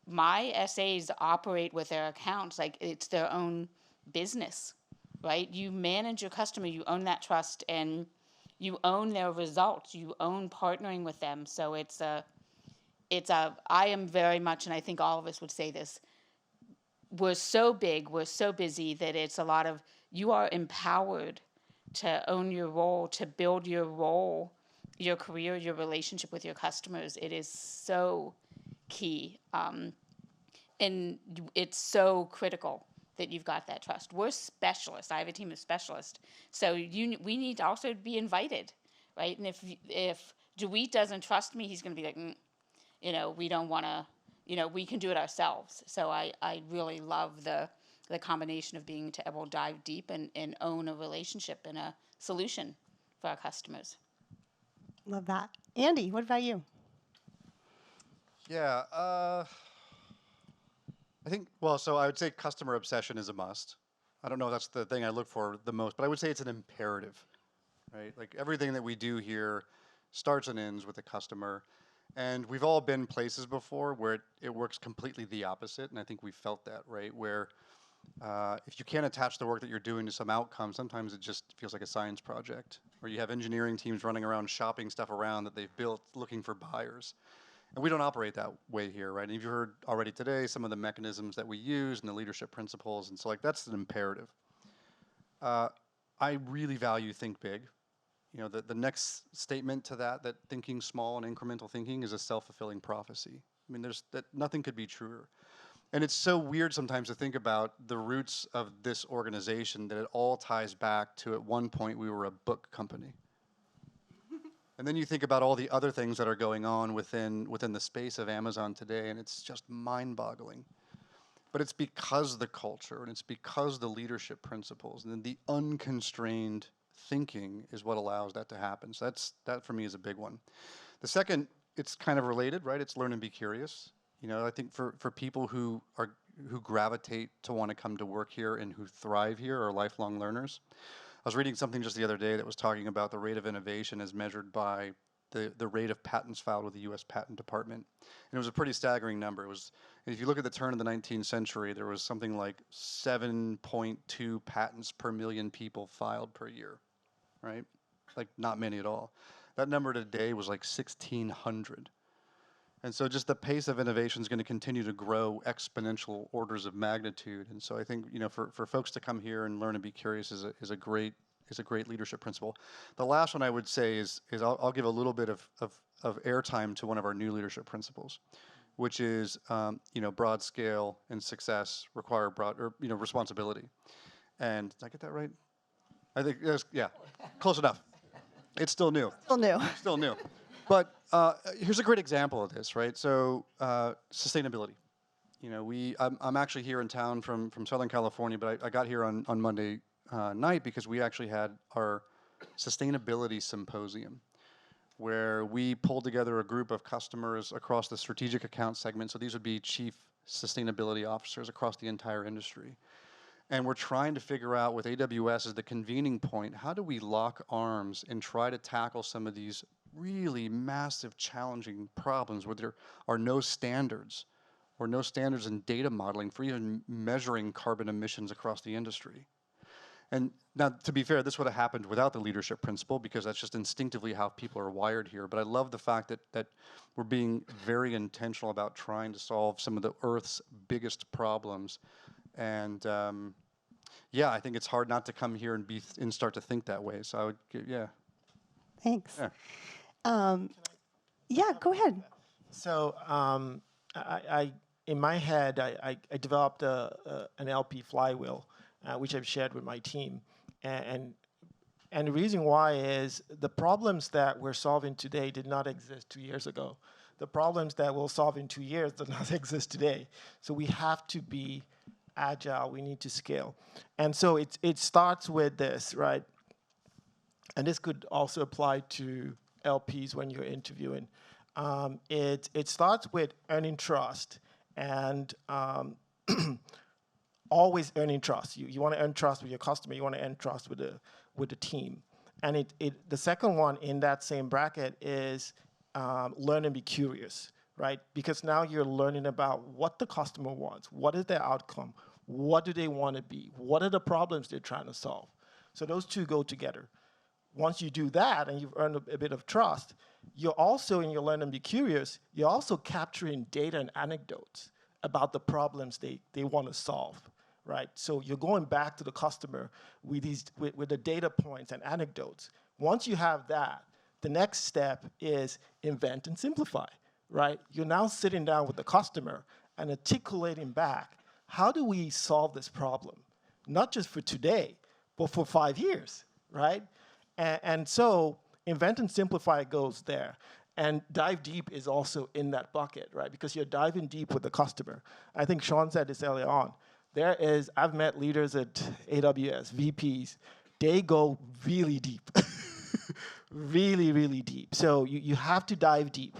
My SAs operate with their accounts like it's their own business, right? You manage your customer, you own that trust, and you own their results. You own partnering with them. So I am very much, and I think all of us would say this, we're so big, we're so busy that it's a lot of, you are empowered to own your role, to build your role, your career, your relationship with your customers. It is so key. And it's so critical that you've got that trust. We're specialists. I have a team of specialists. So we need to also be invited, right? And if DeWitt doesn't trust me, he's going to be like, we don't want to, we can do it ourselves. So I really love the combination of being able to dive deep and own a relationship and a solution for our customers. Love that. Andy, what about you? Yeah, I think, well, so I would say customer obsession is a must. I don't know if that's the thing I look for the most, but I would say it's an imperative, right? Like everything that we do here starts and ends with the customer. And we've all been places before where it works completely the opposite. And I think we felt that, right? Where if you can't attach the work that you're doing to some outcome, sometimes it just feels like a science project. Or you have engineering teams running around shopping stuff around that they've built looking for buyers. And we don't operate that way here, right? And you've heard already today some of the mechanisms that we use and the leadership principles. And so like that's an imperative. I really value think big. You know, the next statement to that thinking small and incremental thinking is a self-fulfilling prophecy. I mean, nothing could be truer. And it's so weird sometimes to think about the roots of this organization that it all ties back to at one point we were a book company. And then you think about all the other things that are going on within the space of Amazon today, and it's just mind-boggling. But it's because the culture, and it's because the leadership principles, and then the unconstrained thinking is what allows that to happen. So that for me is a big one. The second, it's kind of related, right? It's learn and be curious. You know, I think for people who gravitate to want to come to work here and who thrive here are lifelong learners. I was reading something just the other day that was talking about the rate of innovation as measured by the rate of patents filed with the U.S. Patent Department. And it was a pretty staggering number. It was, if you look at the turn of the 19th century, there was something like 7.2 patents per million people filed per year, right? Like not many at all. That number today was like 1,600. And so just the pace of innovation is going to continue to grow exponential orders of magnitude. And so I think, you know, for folks to come here and learn and be curious is a great leadership principle. The last one I would say is I'll give a little bit of airtime to one of our new leadership principles, which is, you know, broad scale and success require broad, or, you know, responsibility. And did I get that right? I think, yeah, close enough. It's still new. Still new. Still new. But here's a great example of this, right? So sustainability. You know, I'm actually here in town from Southern California, but I got here on Monday night because we actually had our sustainability symposium where we pulled together a group of customers across the strategic account segment. So these would be chief sustainability officers across the entire industry. And we're trying to figure out with AWS as the convening point, how do we lock arms and try to tackle some of these really massive, challenging problems where there are no standards or no standards in data modeling for even measuring carbon emissions across the industry. And now, to be fair, this would have happened without the leadership principle because that's just instinctively how people are wired here. But I love the fact that we're being very intentional about trying to solve some of the Earth's biggest problems. And yeah, I think it's hard not to come here and start to think that way. So I would, yeah. Thanks. Yeah. Yeah, go ahead. So I in my head, I developed an LP flywheel, which I've shared with my team. And the reason why is the problems that we're solving today did not exist 2 years ago. The problems that we'll solve in 2 years do not exist today. So we have to be agile. We need to scale. And so it starts with this, right? And this could also apply to LPs when you're interviewing. It starts with earning trust and always earning trust. You want to earn trust with your customer. You want to earn trust with the team. And the second one in that same bracket is learn and be curious, right? Because now you're learning about what the customer wants. What is their outcome? What do they want to be? What are the problems they're trying to solve? So those two go together. Once you do that and you've earned a bit of trust, you're also, in your learn and be curious, you're also capturing data and anecdotes about the problems they want to solve, right? So you're going back to the customer with the data points and anecdotes. Once you have that, the next step is invent and simplify, right? You're now sitting down with the customer and articulating back, how do we solve this problem? Not just for today, but for 5 years, right? And so invent and simplify goes there. And dive deep is also in that bucket, right? Because you're diving deep with the customer. I think Sean said this earlier on. I've met leaders at AWS, VPs, they go really deep, really, really deep. So you have to dive deep.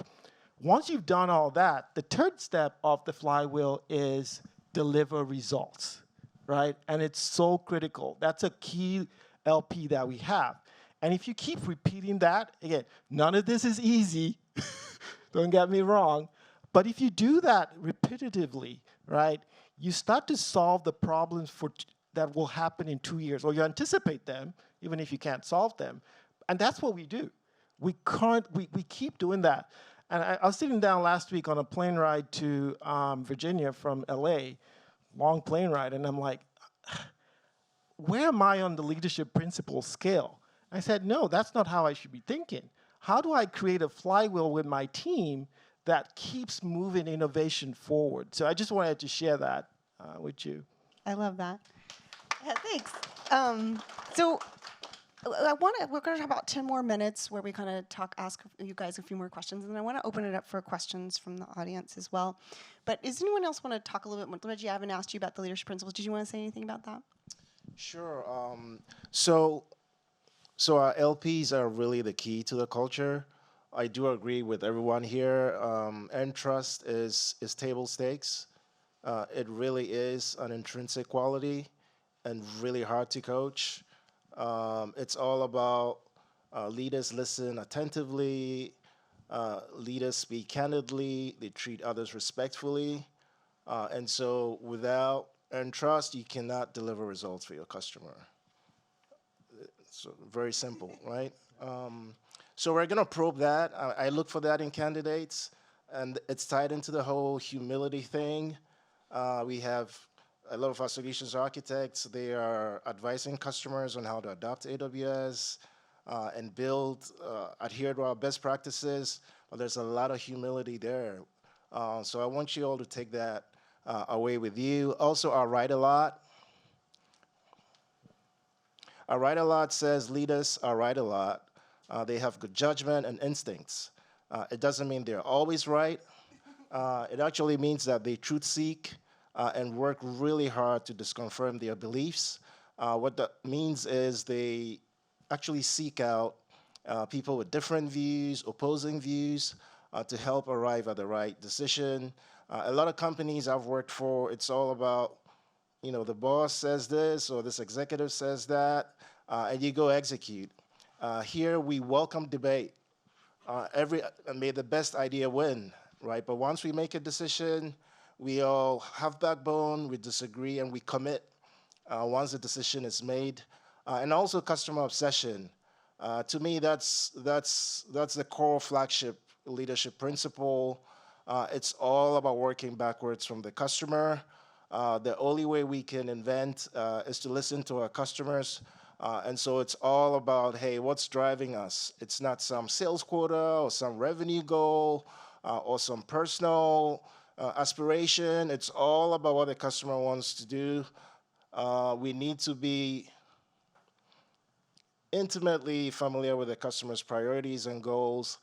Once you've done all that, the third step of the flywheel is deliver results, right? And it's so critical. That's a key LP that we have. And if you keep repeating that, again, none of this is easy, don't get me wrong, but if you do that repetitively, right, you start to solve the problems that will happen in 2 years, or you anticipate them, even if you can't solve them. And that's what we do. We keep doing that. And I was sitting down last week on a plane ride to Virginia from LA, long plane ride, and I'm like, where am I on the leadership principle scale? I said, no, that's not how I should be thinking. How do I create a flywheel with my team that keeps moving innovation forward? So I just wanted to share that with you. I love that. Yeah, thanks. So we're going to have about 10 more minutes where we kind of ask you guys a few more questions, and I want to open it up for questions from the audience as well. But does anyone else want to talk a little bit more? Reggie, I haven't asked you about the leadership principles. Did you want to say anything about that? Sure. So our LPs are really the key to the culture. I do agree with everyone here. And trust is table stakes. It really is an intrinsic quality and really hard to coach. It's all about leaders listen attentively, leaders speak candidly, they treat others respectfully. And so without earned trust, you cannot deliver results for your customer. So very simple, right? So we're gonna probe that. I look for that in candidates, and it's tied into the whole humility thing. We have a lot of our solutions architects. They are advising customers on how to adopt AWS and build, adhere to our best practices. But there's a lot of humility there. So I want you all to take that away with you. Also, our write a lot. Our write a lot says leaders are right a lot. They have good judgment and instincts. It doesn't mean they're always right. It actually means that they truth seek and work really hard to disconfirm their beliefs. What that means is they actually seek out people with different views, opposing views, to help arrive at the right decision. A lot of companies I've worked for, it's all about, the boss says this or this executive says that, and you go execute. Here we welcome debate. May the best idea win, right? But once we make a decision, we all have backbone, we disagree, and we commit once the decision is made. And also customer obsession. To me, that's the core flagship leadership principle. It's all about working backwards from the customer. The only way we can invent is to listen to our customers. And so it's all about, hey, what's driving us? It's not some sales quota or some revenue goal or some personal aspiration. It's all about what the customer wants to do. We need to be intimately familiar with the customer's priorities and goals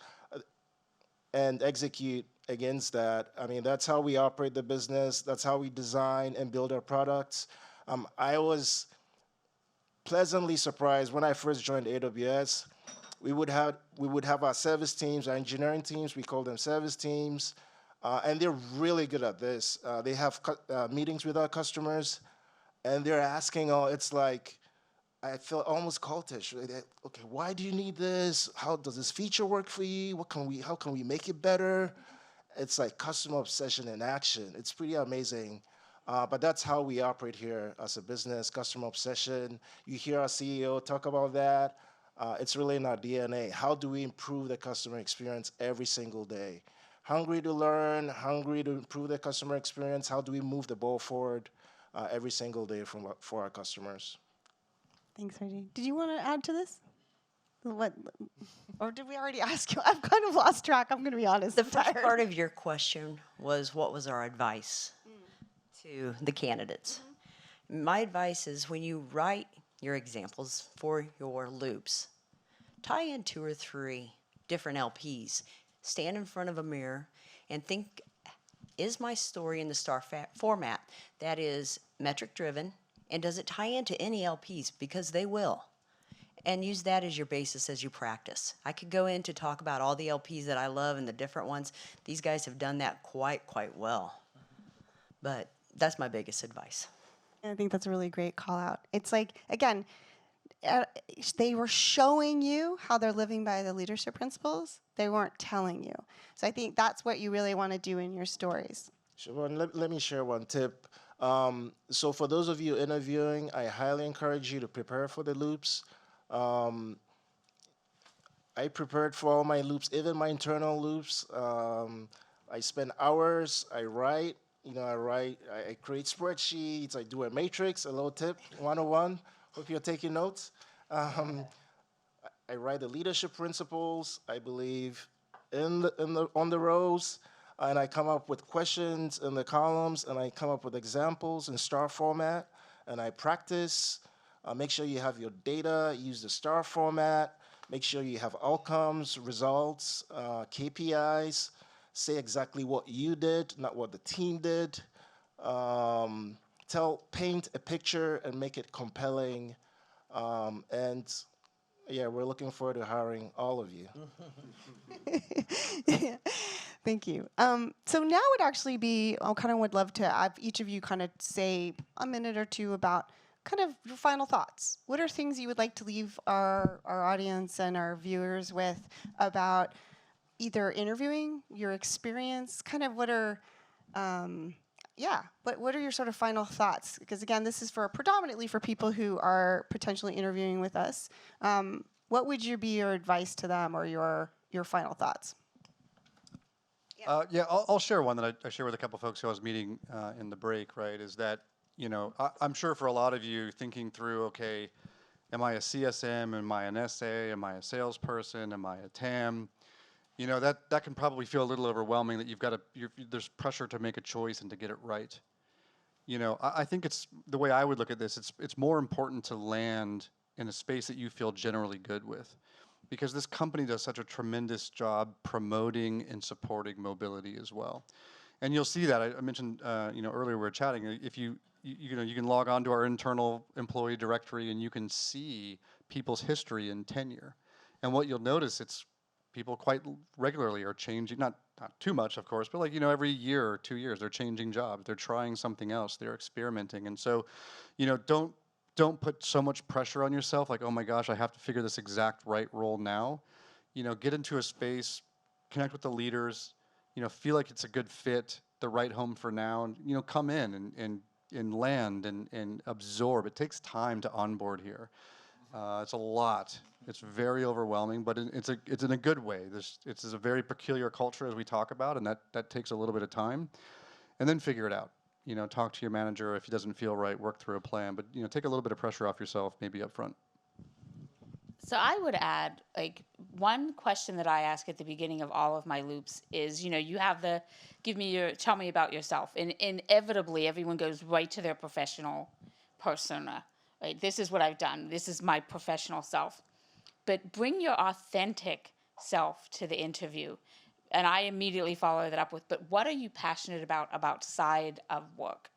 and execute against that. I mean, that's how we operate the business. That's how we design and build our products. I was pleasantly surprised when I first joined AWS. We would have our service teams, our engineering teams. We call them service teams, and they're really good at this. They have meetings with our customers, and they're asking, it's like, I feel almost cultish. Okay, why do you need this? How does this feature work for you? How can we make it better? It's like customer obsession in action. It's pretty amazing. But that's how we operate here as a business, customer obsession. You hear our CEO talk about that. It's really in our DNA. How do we improve the customer experience every single day? Hungry to learn, hungry to improve the customer experience. How do we move the ball forward every single day for our customers? Thanks, Reggie. Did you want to add to this? What, or did we already ask you? I've kind of lost track. I'm going to be honest. The first part of your question was, what was our advice to the candidates? My advice is, when you write your examples for your loops, tie in 2 or 3 different LPs. Stand in front of a mirror and think, is my story in the STAR format that is metric driven, and does it tie into any LPs? Because they will. and use that as your basis as you practice. I could go in to talk about all the LPs that I love and the different ones. These guys have done that quite well. But that's my biggest advice. I think that's a really great call out. It's like, again, uh, they were showing you how they're living by the leadership principles. They weren't telling you. So I think that's what you really want to do in your stories. Siobhan, let me share one tip. So for those of you interviewing, I highly encourage you to prepare for the loops. I prepared for all my loops, even my internal loops. I spend hours, I write, I create spreadsheets, I do a matrix, a little tip, 101. Hope you're taking notes. I write the leadership principles, I believe on the rows, and I come up with questions in the columns, and I come up with examples in star format, and I practice. Make sure you have your data, use the star format, make sure you have outcomes, results, KPIs, say exactly what you did, not what the team did. Paint a picture and make it compelling. And yeah, we're looking forward to hiring all of you. Thank you. So now would actually be, I kind of would love to have each of you kind of say a minute or two about kind of your final thoughts. What are things you would like to leave our audience and our viewers with about either interviewing, your experience, kind of what are, what are your sort of final thoughts? Because again, this is predominantly for people who are potentially interviewing with us. What would be your advice to them or your final thoughts? I'll share one that I share with a couple folks who I was meeting in the break, right, is that, I'm sure for a lot of you thinking through, okay, am I a CSM, am I an SA, am I a salesperson, am I a TAM? That can probably feel a little overwhelming that there's pressure to make a choice and to get it right. I think it's, the way I would look at this, it's more important to land in a space that you feel generally good with. Because this company does such a tremendous job promoting and supporting mobility as well. And you'll see that, I mentioned, earlier we were chatting, if you can log on to our internal employee directory and you can see people's history and tenure. And what you'll notice, it's people quite regularly are changing, not too much, of course, but every year or 2 years, they're changing jobs, they're trying something else, they're experimenting. And so, don't put so much pressure on yourself, like, oh my gosh, I have to figure this exact right role now. Get into a space, connect with the leaders, feel like it's a good fit, the right home for now, and come in and land and absorb. It takes time to onboard here. It's a lot. It's very overwhelming, but it's in a good way. It's a very peculiar culture, as we talk about, and that takes a little bit of time. And then figure it out. Talk to your manager if it doesn't feel right, work through a plan, but take a little bit of pressure off yourself maybe up front. So I would add, one question that I ask at the beginning of all of my loops is, you have tell me about yourself. And inevitably, everyone goes right to their professional persona, right? This is what I've done. This is my professional self. But bring your authentic self to the interview. And I immediately follow that up with, but what are you passionate about outside of work?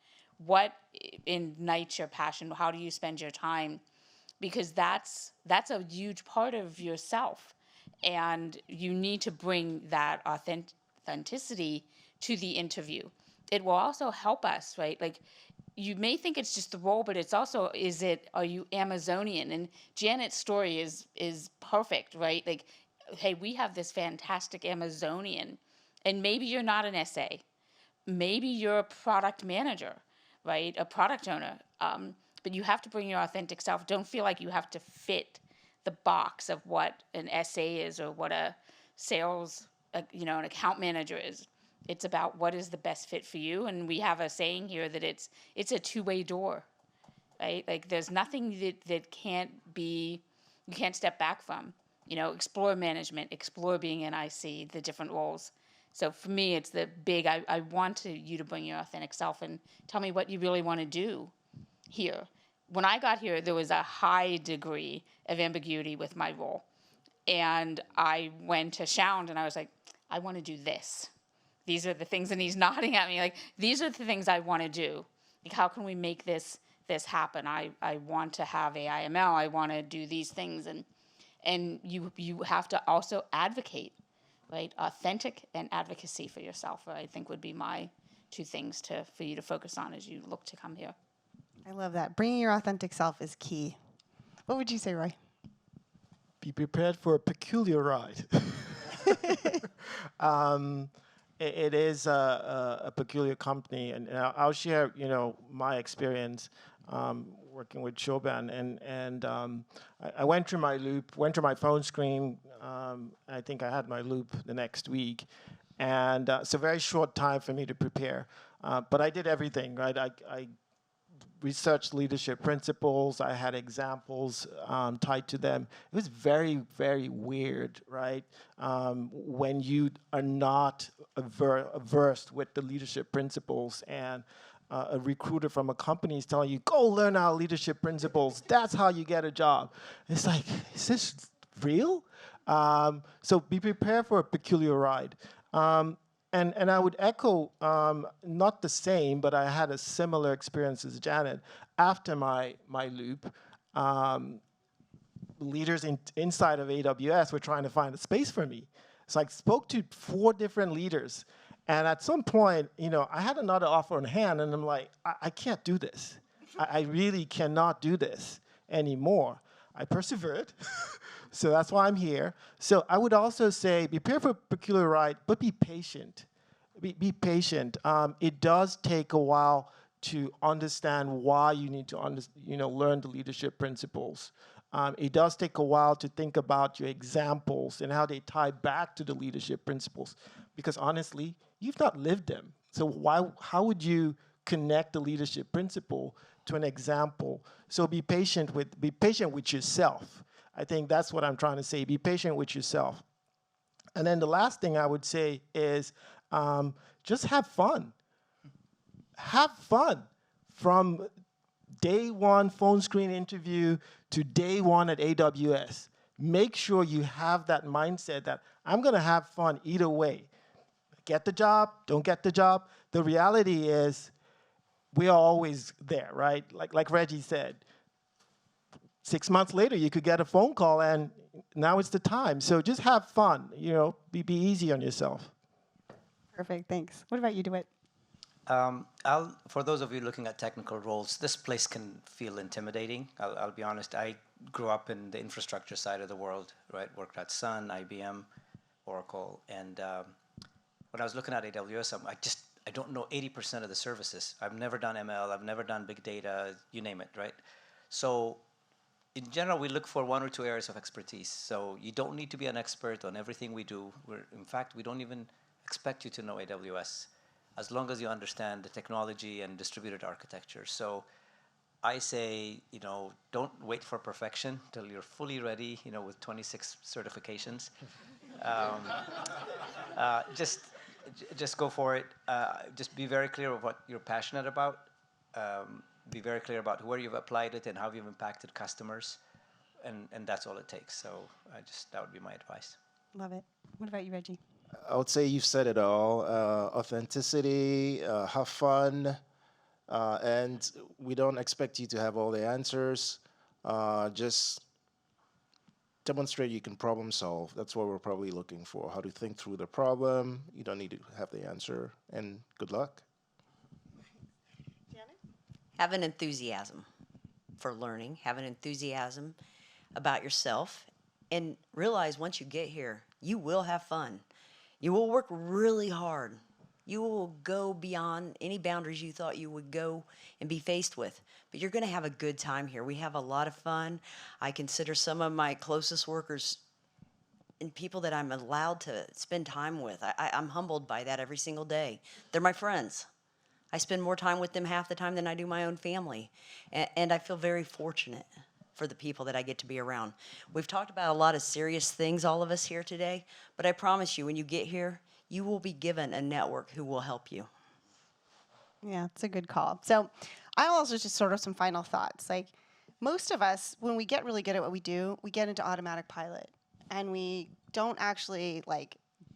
What ignites your passion? How do you spend your time? Because that's a huge part of yourself. And you need to bring that authenticity to the interview. It will also help us, right? You may think it's just the role, but it's also, are you Amazonian? And Janet's story is perfect, right? Hey, we have this fantastic Amazonian, and maybe you're not an SA. Maybe you're a product manager, right? A product owner. But you have to bring your authentic self. Don't feel like you have to fit the box of what an SA is or what a sales, an account manager is. It's about what is the best fit for you. And we have a saying here that it's a two-way door, right? There's nothing that you can't step back from. Explore management, explore being in IC, the different roles. So for me, it's the big, I want you to bring your authentic self and tell me what you really want to do here. When I got here, there was a high degree of ambiguity with my role. And I went to Shaund and I was like, I want to do this. These are the things, and he's nodding at me like, these are the things I want to do. How can we make this this happen. I want to have AI/ML. I want to do these things, and you have to also advocate, right? Authentic and advocacy for yourself, I think, would be my two things for you to focus on as you look to come here. I love that. Bringing your authentic self is key. What would you say, Roy? Be prepared for a peculiar ride. It is a peculiar company, and I'll share, my experience working with Shoban, and I went through my loop, went through my phone screen. I think I had my loop the next week, and it's a very short time for me to prepare. But I did everything, right? I researched leadership principles. I had examples tied to them. It was very, very weird, right? When you are not versed with the leadership principles, and a recruiter from a company is telling you, go learn our leadership principles. That's how you get a job. It's like, is this real? So be prepared for a peculiar ride. And I would echo, not the same, but I had a similar experience as Janet. After my loop, leaders inside of AWS were trying to find a space for me. So I spoke to 4 different leaders. And at some point, I had another offer on hand, and I'm like, I can't do this. I really cannot do this anymore. I persevered. So that's why I'm here. So I would also say, be prepared for a peculiar ride, but be patient. Be patient. It does take a while to understand why you need to learn the leadership principles. It does take a while to think about your examples and how they tie back to the leadership principles, because honestly, you've not lived them. So how would you connect the leadership principle to an example? So be patient with yourself. I think that's what I'm trying to say. Be patient with yourself. And then the last thing I would say is just have fun. Have fun. From day one phone screen interview to day one at AWS. Make sure you have that mindset that I'm going to have fun either way. Get the job, don't get the job. The reality is we are always there, right? Like Reggie said, 6 months later, you could get a phone call, and now it's the time. So just have fun, be easy on yourself. Perfect, thanks. What about you, DeWitt? For those of you looking at technical roles, this place can feel intimidating. I'll be honest, I grew up in the infrastructure side of the world, right? Worked at Sun, IBM, Oracle, and when I was looking at AWS, I don't know 80% of the services. I've never done ML, I've never done big data, you name it, right? So in general, we look for 1 or 2 areas of expertise. So you don't need to be an expert on everything we do. In fact, we don't even expect you to know AWS, as long as you understand the technology and distributed architecture. So I say, don't wait for perfection till you're fully ready, with 26 certifications. Just go for it. Just be very clear of what you're passionate about. Be very clear about where you've applied it and how you've impacted customers. And that's all it takes. So that would be my advice. Love it. What about you, Reggie? I would say you've said it all. Authenticity, have fun, and we don't expect you to have all the answers. Just demonstrate you can problem solve. That's what we're probably looking for, how to think through the problem. You don't need to have the answer, and good luck. Have an enthusiasm for learning, have an enthusiasm about yourself, and realize once you get here, you will have fun. You will work really hard. You will go beyond any boundaries you thought you would go and be faced with. But you're going to have a good time here. We have a lot of fun. I consider some of my closest workers and people that I'm allowed to spend time with. I'm humbled by that every single day. They're my friends. I spend more time with them half the time than I do my own family. And I feel very fortunate for the people that I get to be around. We've talked about a lot of serious things, all of us here today, but I promise you, when you get here, you will be given a network who will help you. Yeah, it's a good call. So I'll also just sort of some final thoughts. Like, most of us, when we get really good at what we do, we get into automatic pilot, and we don't actually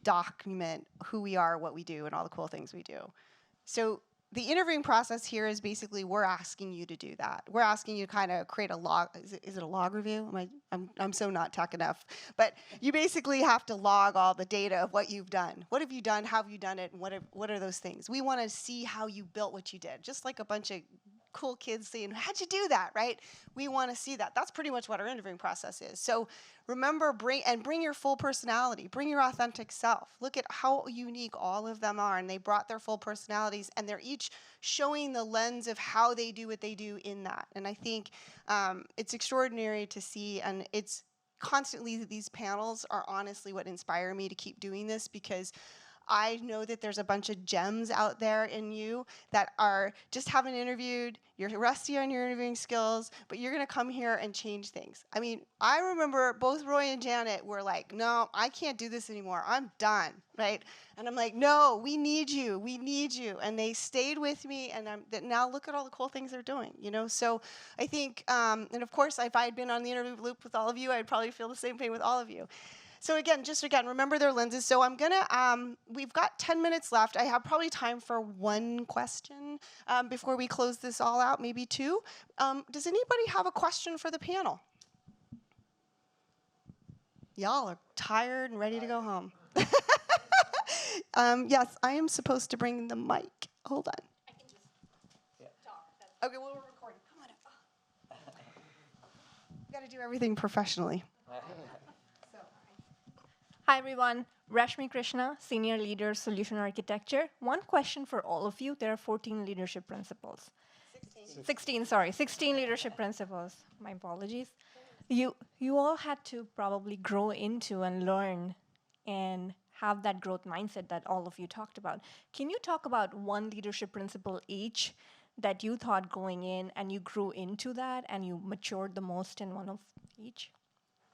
document who we are, what we do, and all the cool things we do. So the interviewing process here is basically we're asking you to do that. We're asking you to kind of create a log. Is it a log review? I'm so not tech enough. But you basically have to log all the data of what you've done. What have you done? How have you done it? And what are those things? We want to see how you built what you did. Just like a bunch of cool kids saying, how'd you do that, right? We want to see that. That's pretty much what our interviewing process is. So remember, bring your full personality. Bring your authentic self. Look at how unique all of them are, and they brought their full personalities, and they're each showing the lens of how they do what they do in that. And I think it's extraordinary to see, and it's constantly, these panels are honestly what inspire me to keep doing this, because I know that there's a bunch of gems out there in you that are just haven't interviewed, you're rusty on your interviewing skills, but you're gonna come here and change things. I mean, I remember both Roy and Janet were like, no, I can't do this anymore, I'm done, right? And I'm like, no, we need you. And they stayed with me, and now look at all the cool things they're doing, you know? So I think, and of course, if I had been on the interview loop with all of you, I'd probably feel the same way with all of you. So again, remember their lenses. So I'm gonna, we've got 10 minutes left. I have probably time for one question before we close this all out, maybe two. Does anybody have a question for the panel? Y'all are tired and ready to go home. Yes, I am supposed to bring the mic. Hold on. I can just talk. Okay, well, we're recording. Come on up. Got to do everything professionally. Hi, everyone. Rashmi Krishna, Senior Leader, Solution Architecture. One question for all of you. There are 14 leadership principles. 16 leadership principles. My apologies. You all had to probably grow into and learn and have that growth mindset that all of you talked about. Can you talk about one leadership principle each that you thought going in and you grew into that and you matured the most in one of each?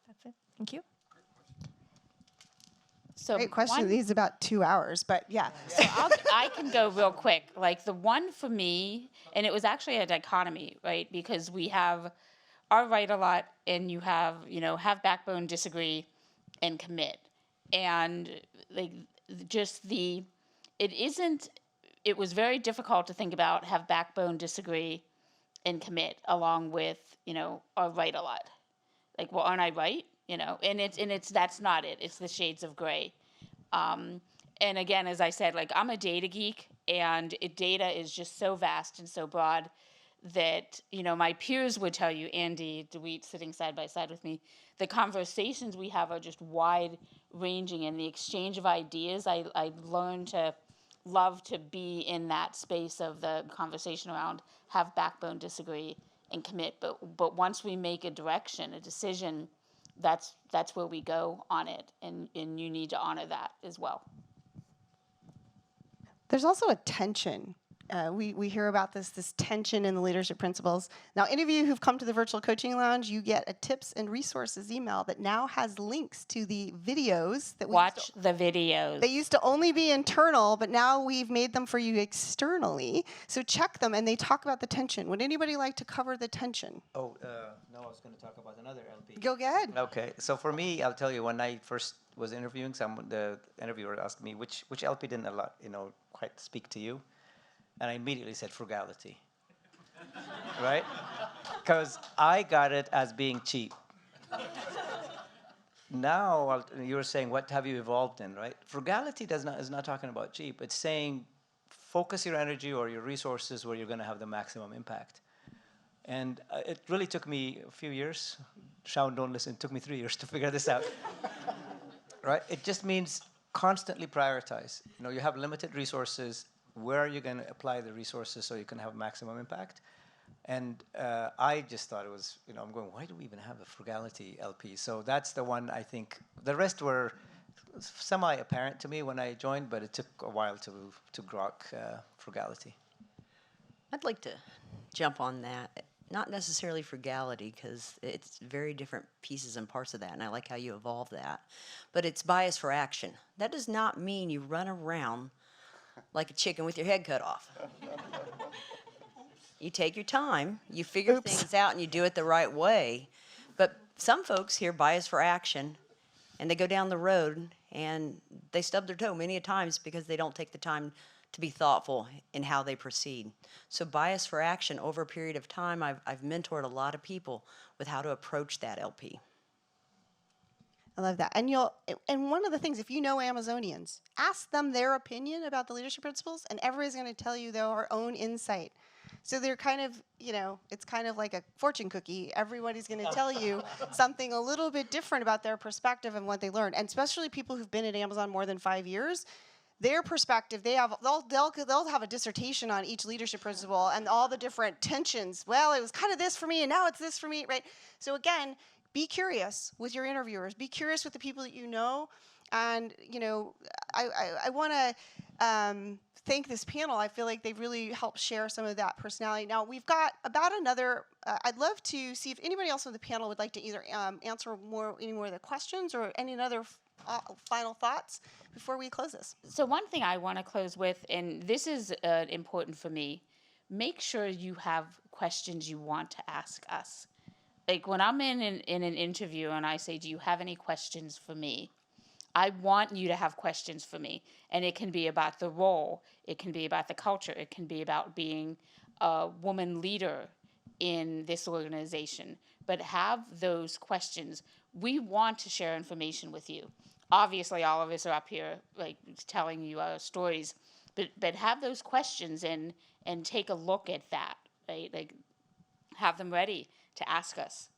That's it. Thank you. So great question. These about 2 hours, but yeah. So I can go real quick. Like the one for me, and it was actually a dichotomy, right? Because we have our write a lot, and you have backbone, disagree, and commit. And like it was very difficult to think about have backbone, disagree, and commit along with, our write a lot. Like, well, aren't I right? And that's not it. It's the shades of gray. And again, as I said, like I'm a data geek, and data is just so vast and so broad that, my peers would tell you, Andy DeWeet sitting side by side with me, the conversations we have are just wide ranging, and the exchange of ideas, I learned to love to be in that space of the conversation around have backbone, disagree, and commit. But once we make a direction, a decision, that's where we go on it, and you need to honor that as well. There's also a tension. We hear about this tension in the leadership principles. Now, any of you who've come to the Virtual Coaching Lounge, you get a tips and resources email that now has links to the videos that watch the videos. They used to only be internal, but now we've made them for you externally. So check them, and they talk about the tension. Would anybody like to cover the tension? Oh, no, I was going to talk about another LP. Go ahead. Okay, so for me, I'll tell you, when I first was interviewing, the interviewer asked me which LP didn't quite speak to you. And I immediately said frugality, right? Because I got it as being cheap. Now you were saying, what have you evolved in, right? Frugality is not talking about cheap. It's saying focus your energy or your resources where you're going to have the maximum impact. And it really took me a few years. Shaun, don't listen. It took me 3 years to figure this out, right? It just means constantly prioritize. You have limited resources. Where are you going to apply the resources so you can have maximum impact? And I just thought it was, I'm going, why do we even have a frugality LP? So that's the one I think. The rest were semi-apparent to me when I joined, but it took a while to grok frugality. I'd like to jump on that. Not necessarily frugality, because it's very different pieces and parts of that, and I like how you evolve that. But it's bias for action. That does not mean you run around like a chicken with your head cut off. You take your time, you figure things out, and you do it the right way. But some folks hear bias for action, and they go down the road, and they stub their toe many a times because they don't take the time to be thoughtful in how they proceed. So bias for action, over a period of time, I've mentored a lot of people with how to approach that LP. I love that. And one of the things, if you know Amazonians, ask them their opinion about the leadership principles, and everybody's going to tell you their own insight. So they're kind of, it's kind of like a fortune cookie. Everybody's going to tell you something a little bit different about their perspective and what they learned. And especially people who've been at Amazon more than 5 years, their perspective, they'll have a dissertation on each leadership principle and all the different tensions. Well, it was kind of this for me, and now it's this for me, right? So again, be curious with your interviewers. Be curious with the people that you know. And, I want to thank this panel. I feel like they've really helped share some of that personality. Now, we've got about another, I'd love to see if anybody else on the panel would like to either answer any more of the questions or any other final thoughts before we close this. So one thing I want to close with, and this is important for me, make sure you have questions you want to ask us. Like when I'm in an interview and I say, do you have any questions for me? I want you to have questions for me. And it can be about the role. It can be about the culture. It can be about being a woman leader in this organization. But have those questions. We want to share information with you. Obviously, all of us are up here like telling you our stories. But have those questions and take a look at that. Right? Like have them ready to ask us.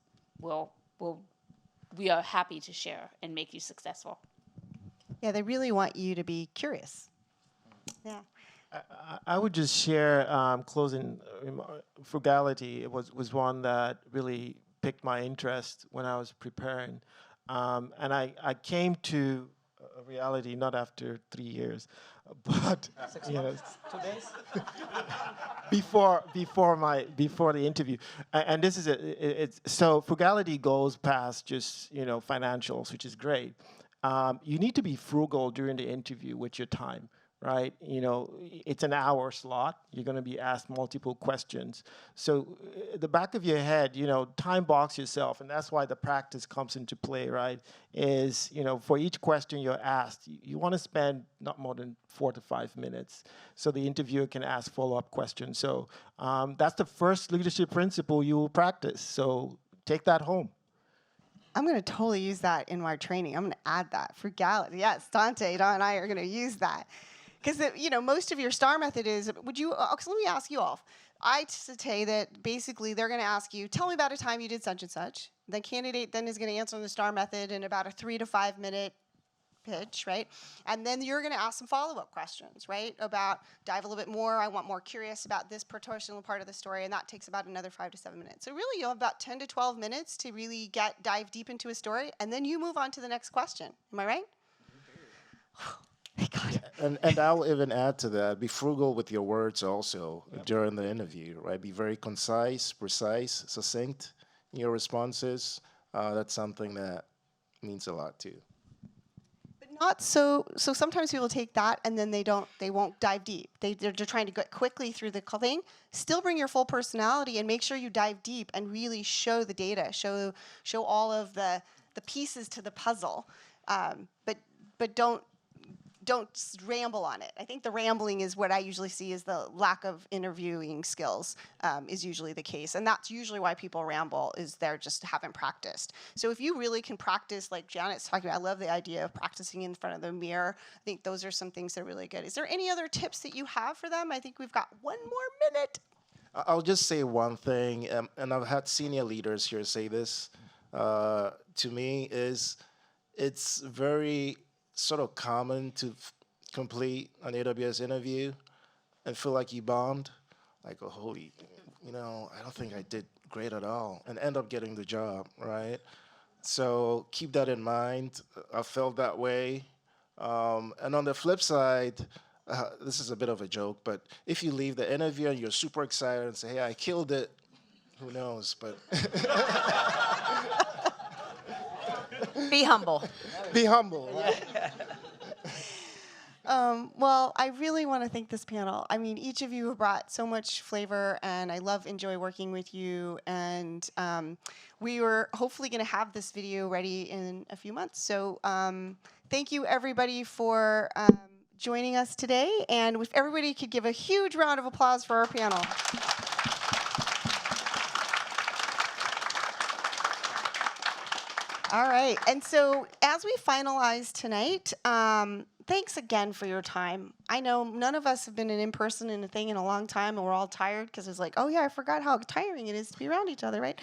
We are happy to share and make you successful. Yeah, they really want you to be curious. Yeah. I would just share closing frugality. It was one that really piqued my interest when I was preparing. And I came to a reality not after 3 years, but 6 months, 2 days. before the interview. And this is so frugality goes past just financials, which is great. You need to be frugal during the interview with your time, right? It's an hour slot. You're going to be asked multiple questions. So the back of your head, time box yourself, and that's why the practice comes into play, right? Is, for each question you're asked, you want to spend not more than 4 to 5 minutes so the interviewer can ask follow-up questions. So that's the first leadership principle you will practice. So take that home. I'm going to totally use that in my training. I'm going to add that. Frugality. Yes, Dante, Don, and I are going to use that. Because, most of your STAR method is, so let me ask you all. I say that basically they're going to ask you, tell me about a time you did such and such. The candidate then is going to answer in the STAR method in about a 3 to 5 minute pitch, right? And then you're going to ask some follow-up questions, right? About dive a little bit more. I want more curious about this personal part of the story, and that takes about another 5 to 7 minutes. So really, you'll have about 10 to 12 minutes to really dive deep into a story, and then you move on to the next question. Am I right? Thank God. And I'll even add to that, be frugal with your words also during the interview, right? Be very concise, precise, succinct in your responses. That's something that means a lot too. Not so sometimes people take that and then they won't dive deep. They're trying to get quickly through the thing. Still bring your full personality and make sure you dive deep and really show the data, show all of the pieces to the puzzle. But don't ramble on it. I think the rambling is what I usually see is the lack of interviewing skills is usually the case. And that's usually why people ramble, is they're just haven't practiced. So if you really can practice, like Janet's talking about, I love the idea of practicing in front of the mirror. I think those are some things that are really good. Is there any other tips that you have for them? I think we've got 1 more minute. I'll just say one thing, and I've had senior leaders here say this to me, is it's very sort of common to complete an AWS interview and feel like you bombed, like, oh, holy, I don't think I did great at all, and end up getting the job, right? So keep that in mind. I felt that way. And on the flip side, this is a bit of a joke, but if you leave the interview and you're super excited and say, hey, I killed it, who knows, but... Be humble. Be humble, right? Well, I really want to thank this panel. I mean, each of you have brought so much flavor, and I enjoy working with you. And we were hopefully going to have this video ready in a few months. So thank you, everybody, for joining us today. And if everybody could give a huge round of applause for our panel. All right. And so as we finalize tonight, thanks again for your time. I know none of us have been an in-person in a thing in a long time, and we're all tired because it's like, oh yeah, I forgot how tiring it is to be around each other, right?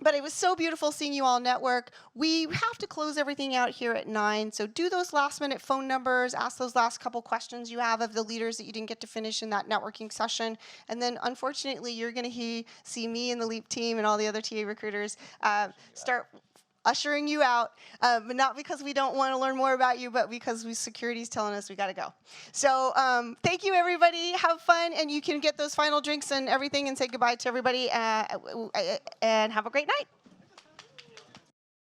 But it was so beautiful seeing you all network. We have to close everything out here at 9, so do those last-minute phone numbers, ask those last couple questions you have of the leaders that you didn't get to finish in that networking session, and then unfortunately, you're going to see me and the LEAP team and all the other TA recruiters start ushering you out, but not because we don't want to learn more about you, but because security's telling us we got to go. So thank you, everybody. Have fun, and you can get those final drinks and everything and say goodbye to everybody, and have a great night.